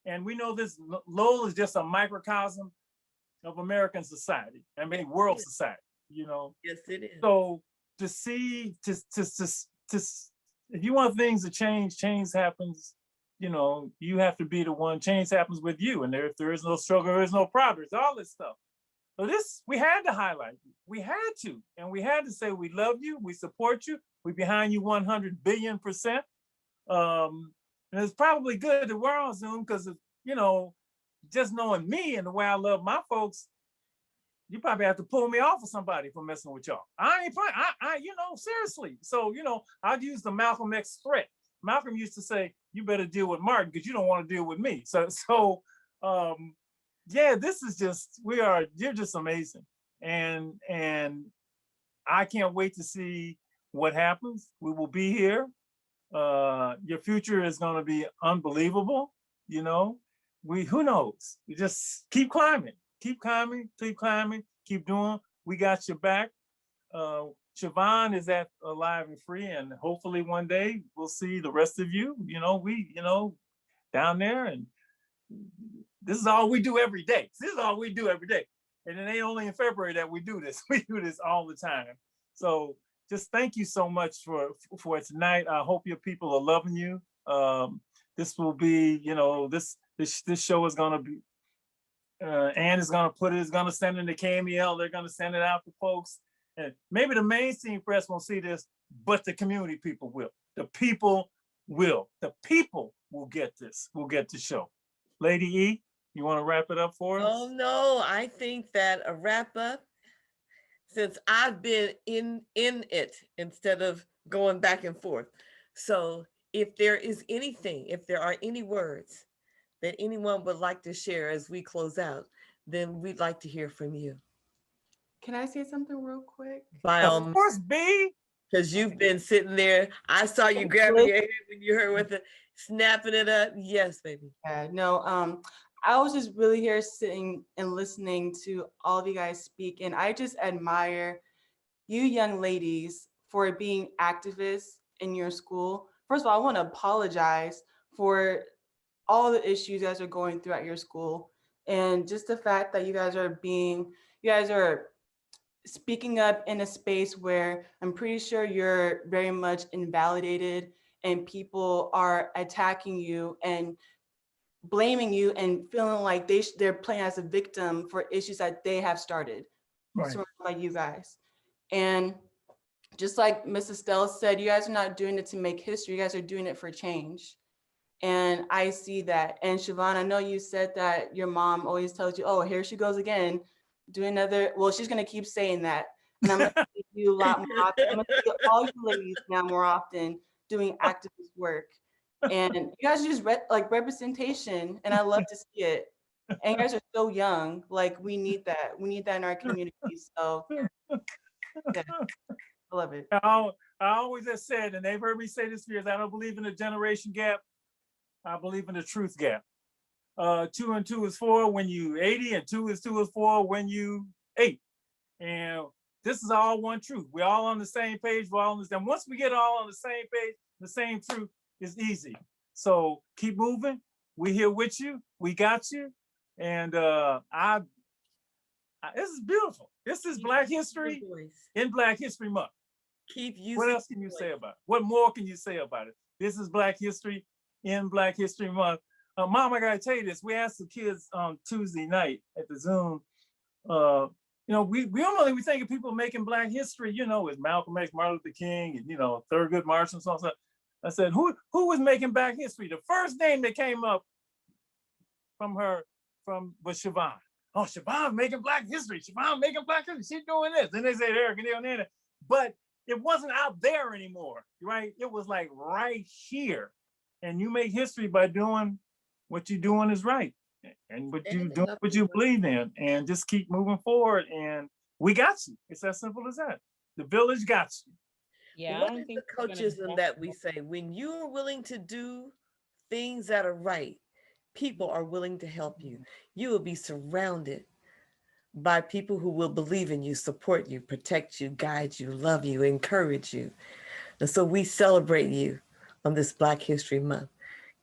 And we know this Lowell is just a microcosm of American society, I mean, world society, you know? Yes, it is. So to see, if you want things to change, change happens, you know, you have to be the one, change happens with you. And if there is no struggle, there is no progress, all this stuff. So this, we had to highlight you. We had to, and we had to say, we love you, we support you, we're behind you 100 billion%. And it's probably good that we're on Zoom because, you know, just knowing me and the way I love my folks, you probably have to pull me off of somebody for messing with y'all. I ain't playing, you know, seriously. So, you know, I'd use the Malcolm X threat. Malcolm used to say, you better deal with Martin because you don't want to deal with me. So, yeah, this is just, you're just amazing. And I can't wait to see what happens. We will be here. Your future is going to be unbelievable. You know, who knows? You just keep climbing, keep doing. We got your back. Shavonne is at Alive and Free, and hopefully one day we'll see the rest of you. You know, down there, and this is all we do every day. And it ain't only in February that we do this. We do this all the time. So just thank you so much for tonight. I hope your people are loving you. This will be, you know, this show is gonna be, Ann is gonna send it to KMEL. They're gonna send it out to folks. And maybe the mainstream press won't see this, but the community people will. The people will. The people will get this. We'll get the show. Lady E, you want to wrap it up for us? Oh no, I think that a wrap up, since I've been in it instead of going back and forth. So if there are any words that anyone would like to share as we close out, then we'd like to hear from you. Can I say something real quick? By all means. Of course, B. Because you've been sitting there. I saw you grabbing your head when you heard with it, snapping it up. Yes, baby. Yeah, no, I was just really here sitting and listening to all of you guys speak. And I just admire you young ladies for being activists in your school. First of all, I want to apologize for all the issues you guys are going through at your school. And just the fact that you guys are speaking up in a space where I'm pretty sure you're very much invalidated and people are attacking you and blaming you and feeling like they're playing as a victim for issues that they have started, right. Sort of like you guys. And just like Mrs. Stell said, you guys are not doing it to make history, you guys are doing it for change. And I see that. And Shavonne, I know you said that your mom always tells you, oh, here she goes again, do another, well, she's gonna keep saying that. And I'm gonna see you a lot more often. I'm gonna see all you ladies now more often doing activist work. And you guys just like representation, and I love to see it. And you guys are so young. Like we need that. We need that in our community. So yeah, I love it. I always have said, and they've heard me say this for years, I don't believe in a generation gap. I believe in the truth gap. 2 and 2 is 4 when you 80, and 2 is 4 when you 8. And this is all one truth. We're all on the same page. We're all on the same. Once we get all on the same page, the same truth is easy. So keep moving. We're here with you. We got you. And this is beautiful. This is Black History in Black History Month. Keep using. What else can you say about it? What more can you say about it? This is Black History in Black History Month. Mom, I gotta tell you this. We asked the kids on Tuesday night at the Zoom. We normally we think of people making Black history. As Malcolm X, Martin Luther King, and Thurgood Marshall and so on. I said, who was making Black history? The first name that came up was Shavonne. Oh, Shavonne making Black history. Shavonne making Black history. She's doing this. And they said Eric and Nana. But it wasn't out there anymore, right? It was like right here. And you make history by doing what you're doing is right. And what you do, what you believe in, and just keep moving forward. And we got you. It's as simple as that. The village got you. Yeah, what is the coachism that we say? When you're willing to do things that are right, people are willing to help you. You will be surrounded by people who will believe in you, support you, protect you, guide you, love you, encourage you. And so we celebrate you on this Black History Month.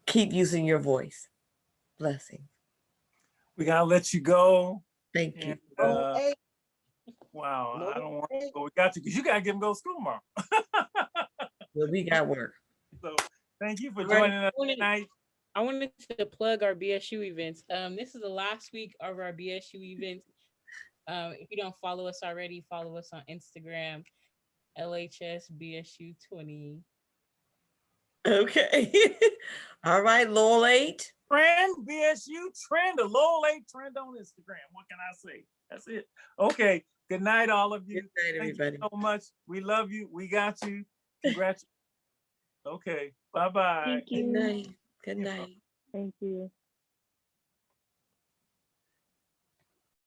Keep using your voice. Blessings. We gotta let you go. Thank you. Wow, I don't want to go. We got you because you gotta get them to go to school tomorrow. Well, we got work. So thank you for joining us tonight. I wanted to plug our BSU events. This is the last week of our BSU events. If you don't follow us already, follow us on Instagram, LHSBSU20. Okay. All right, Lowell 8. Trend, BSU trend, the Lowell 8 trend on Instagram. What can I say? That's it. Okay. Good night, all of you. Good night, everybody. Thank you so much. We love you. We got you. Congratulations. Okay. Bye-bye. Good night. Good night. Thank you.